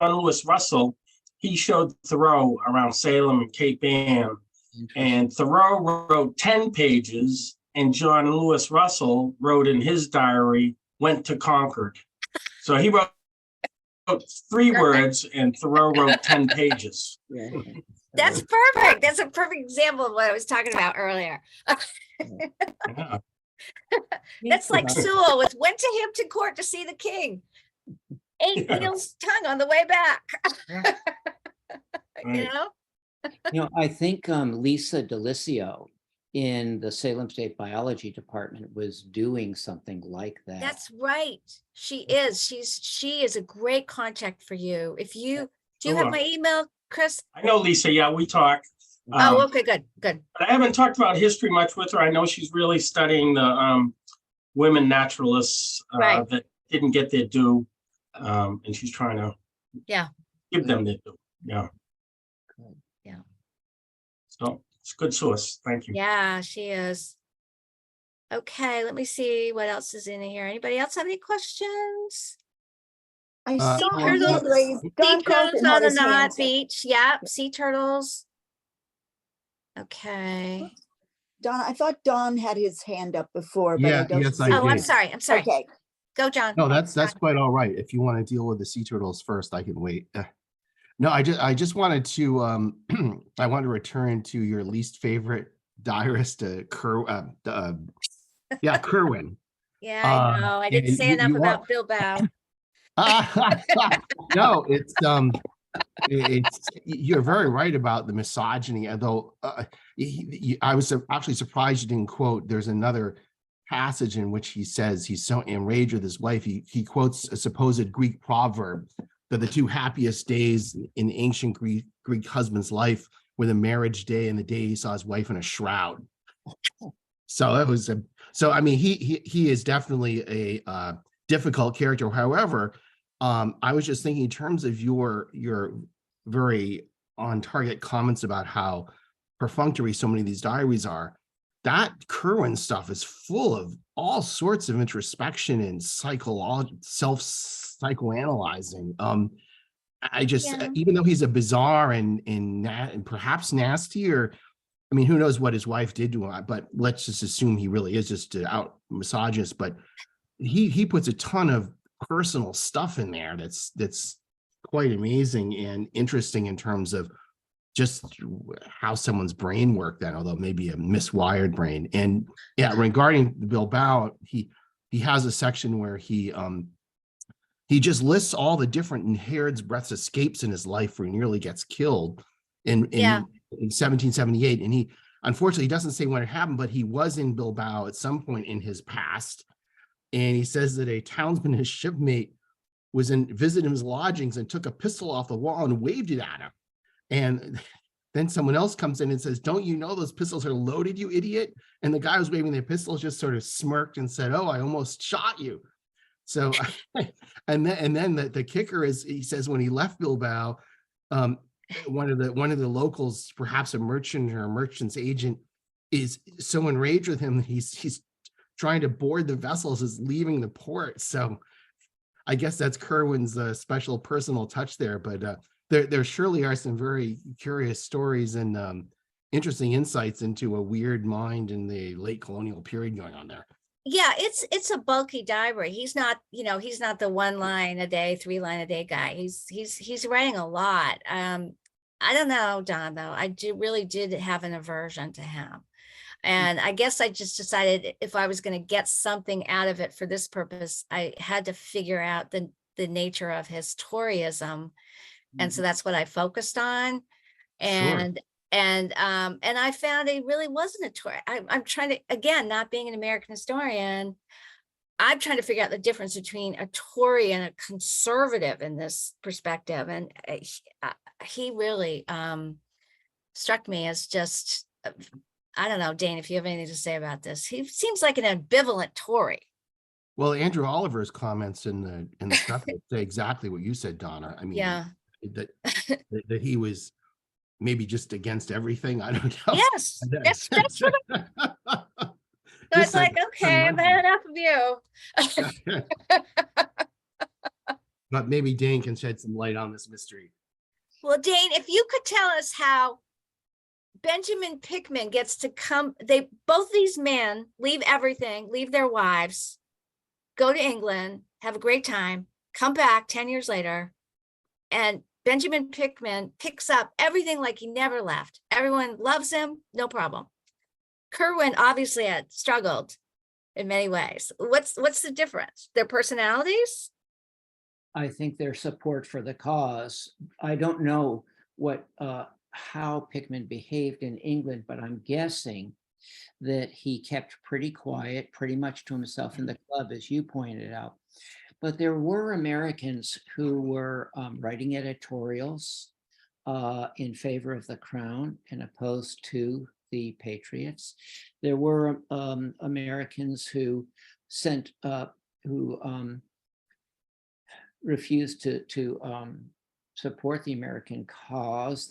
Lewis Russell, he showed Thoreau around Salem and Cape Ann. And Thoreau wrote 10 pages, and John Lewis Russell wrote in his diary, went to Concord. So he wrote 3 words, and Thoreau wrote 10 pages. Yeah. that's perfect. That's a perfect example of what I was talking about earlier. Yeah. That's like Sewell with went to Hampton Court to see the king. Ate Neil's tongue on the way back. Right. I think Lisa Delicio in the Salem State Biology Department was doing something like that. That's right. She is. She is a great contact for you. If you do you have Sure. my email, Chris? I know Lisa. Yeah, we talk. Oh, okay, good. But I haven't talked about history much with her. I know she's really studying the women naturalists Right. that didn't get their due, and she's trying to give them their due. Yeah. Yeah. So it's a good source. Thank you. Yeah, she is. Okay, let me see what else is in here. Anybody else have any questions? I Uh, saw Sea a hand turtles. raised. Sea Don turtles Carlton on had the his hand Nod up. Beach. Yeah, sea turtles. Okay. Don, I thought Don had his hand up before, but I Yeah, don't. yes, see I him. Oh, I'm did. sorry. I'm sorry. Okay, Go, John. No, that's quite all right. If you want to deal with the sea turtles first, I can wait. No, I just wanted to I want to return to your least favorite diarist, Kerwin. Yeah, I know. I didn't and say enough you are- about Bilbao. No, it's you're very right about the misogyny, although I was actually surprised you didn't quote. There's another passage in which he says he's so enraged with his wife. He quotes a supposed Greek proverb that the 2 happiest days in the ancient Greek husband's life were the marriage day and the day he saw his wife in a shroud. So that was I mean, he is definitely a difficult character. However, I was just thinking in terms of your very on target comments about how perfunctory so many of these diaries are. That Kerwin stuff is full of all sorts of introspection and psychoanalyzing. I just, Yeah. even though he's a bizarre and perhaps nasty, or I mean, who knows what his wife did to him, but let's just assume he really is just an out misogynist. But he puts a ton of personal stuff in there that's quite amazing and interesting in terms of just how someone's brain worked then, although maybe a miswired brain. And yeah, regarding Bilbao, he has a section where he just lists all the different hair's breadth escapes in his life where he nearly gets killed in 1778. And he unfortunately doesn't say when it happened, but he was in Bilbao at some point in his past. And he says that a townsman, his shipmate, visited his lodgings and took a pistol off the wall and waved it at him. And then someone else comes in and says, "Don't you know those pistols are loaded, you idiot?" And the guy who was waving the pistols just sort of smirked and said, "Oh, I almost shot you." So, and then the kicker is, he says when he left Bilbao, one of the locals, perhaps a merchant or a merchant's agent, is so enraged with him that he's trying to board the vessels as leaving the port. So I guess that's Kerwin's special personal touch there, but there surely are some very curious stories and interesting insights into a weird mind in the late colonial period going on there. Yeah, it's a bulky diary. He's not, he's not the 1 line a day, 3 line a day guy. He's writing a lot. I don't know, Don, though. Really did have an aversion to him. And I guess I just decided if I was going to get something out of it for this purpose, I had to figure out the nature of his Toryism. And so that's what I focused on. And I found he really wasn't a Tory. I'm trying to, again, not being an American historian, I'm trying to figure out the difference between a Tory and a conservative in this perspective. And he really struck me as just, I don't know, Dane, if you have anything to say about this. He seems like an ambivalent Tory. Well, Andrew Oliver's comments in the stuff say exactly what you said, Donna. I mean, Yeah. that he was maybe just against everything. I don't know. Yes, that's what so it's like, okay, I've had enough of you. But maybe Dane can shed some light on this mystery. Well, Dane, if you could tell us how Benjamin Pickman gets to come, both these men leave everything, leave their wives, go to England, have a great time, come back 10 years later, and Benjamin Pickman picks up everything like he never left. Everyone loves him, no problem. Kerwin obviously had struggled in many ways. What's the difference? Their personalities? I think their support for the cause. I don't know how Pickman behaved in England, but I'm guessing that he kept pretty quiet, pretty much to himself in the club, as you pointed out. But there were Americans who were writing editorials in favor of the crown and opposed to the Patriots. There were Americans who refused to support the American cause.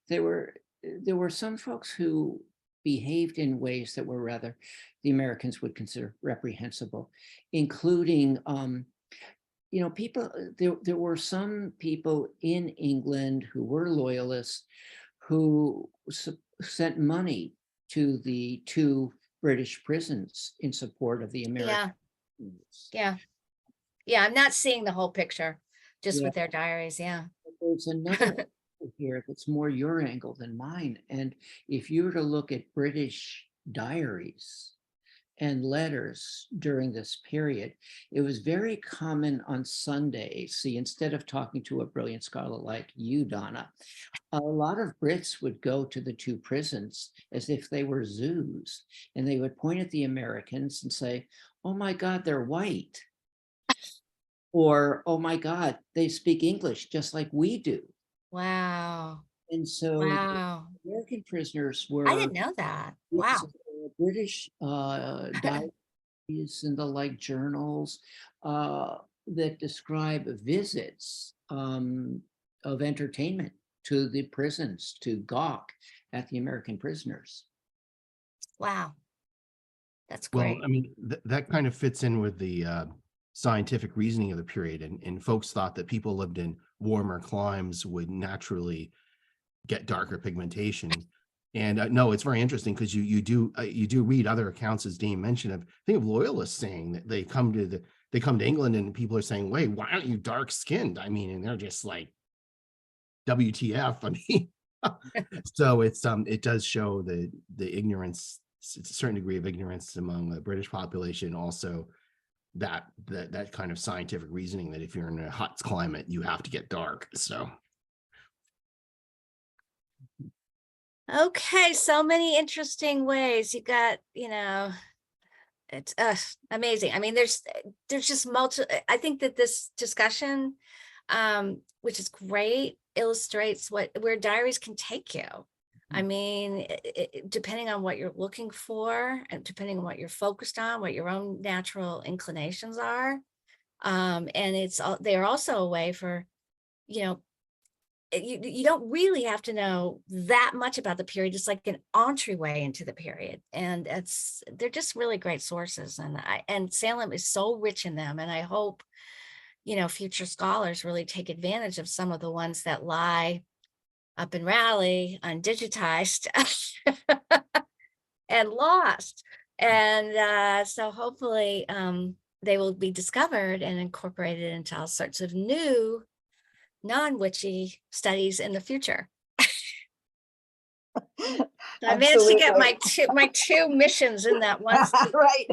There were some folks who behaved in ways that were rather the Americans would consider reprehensible, including people. There were some people in England who were loyalists who sent money to the 2 British prisons in support of the Americans. Yeah. I'm not seeing the whole picture just with their diaries. Yeah. There's another here that's more your angle than mine. And if you were to look at British diaries and letters during this period, it was very common on Sundays. See, instead of talking to a brilliant scholar like you, Donna, a lot of Brits would go to the 2 prisons as if they were zoos, and they would point at the Americans and say, "Oh my God, they're white." Or, "Oh my God, they speak English just like we do." Wow. And so American prisoners were— I didn't know that. Wow. British diaries and the like journals that describe visits of entertainment to the prisons to gawk at the American prisoners. Wow. That's great. Well, I mean, that kind of fits in with the scientific reasoning of the period, and folks thought that people lived in warmer climes would naturally get darker pigmentation. And no, it's very interesting because you do read other accounts, as Dane mentioned, of loyalists saying that they come to England and people are saying, "Wait, why aren't you dark skinned?" I mean, and they're just like, WTF? I mean, so it does show the ignorance, a certain degree of ignorance among the British population. Also, that kind of scientific reasoning that if you're in a hot climate, you have to get dark. So. Okay, so many interesting ways. You got, it's amazing. I mean, there's just I think that this discussion, which is great, illustrates where diaries can take you. I mean, depending on what you're looking for and depending on what you're focused on, what your own natural inclinations are, And they're also a way for, you know, you don't really have to know that much about the period. It's like an entryway into the period, and they're just really great sources. And Salem is so rich in them. And I hope, you know, future scholars really take advantage of some of the ones that lie up in Raleigh, undigitized and lost. And so hopefully they will be discovered and incorporated into all sorts of new non-witchy studies in the future. I managed to get my two missions in that one. Right.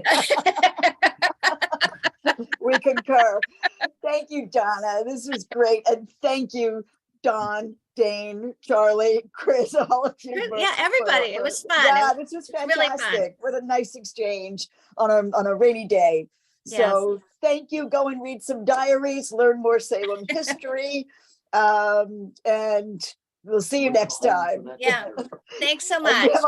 We concur. Thank you, Donna. This was great. And thank you, Don, Dane, Charlie, Chris, all of you. Yeah, everybody. It was fun. Yeah, this was fantastic. Really fun. What a nice exchange on a rainy day. So thank you. Go and read some diaries, learn more Salem history. And we'll see you next time. Yeah. Thanks so And we much. have a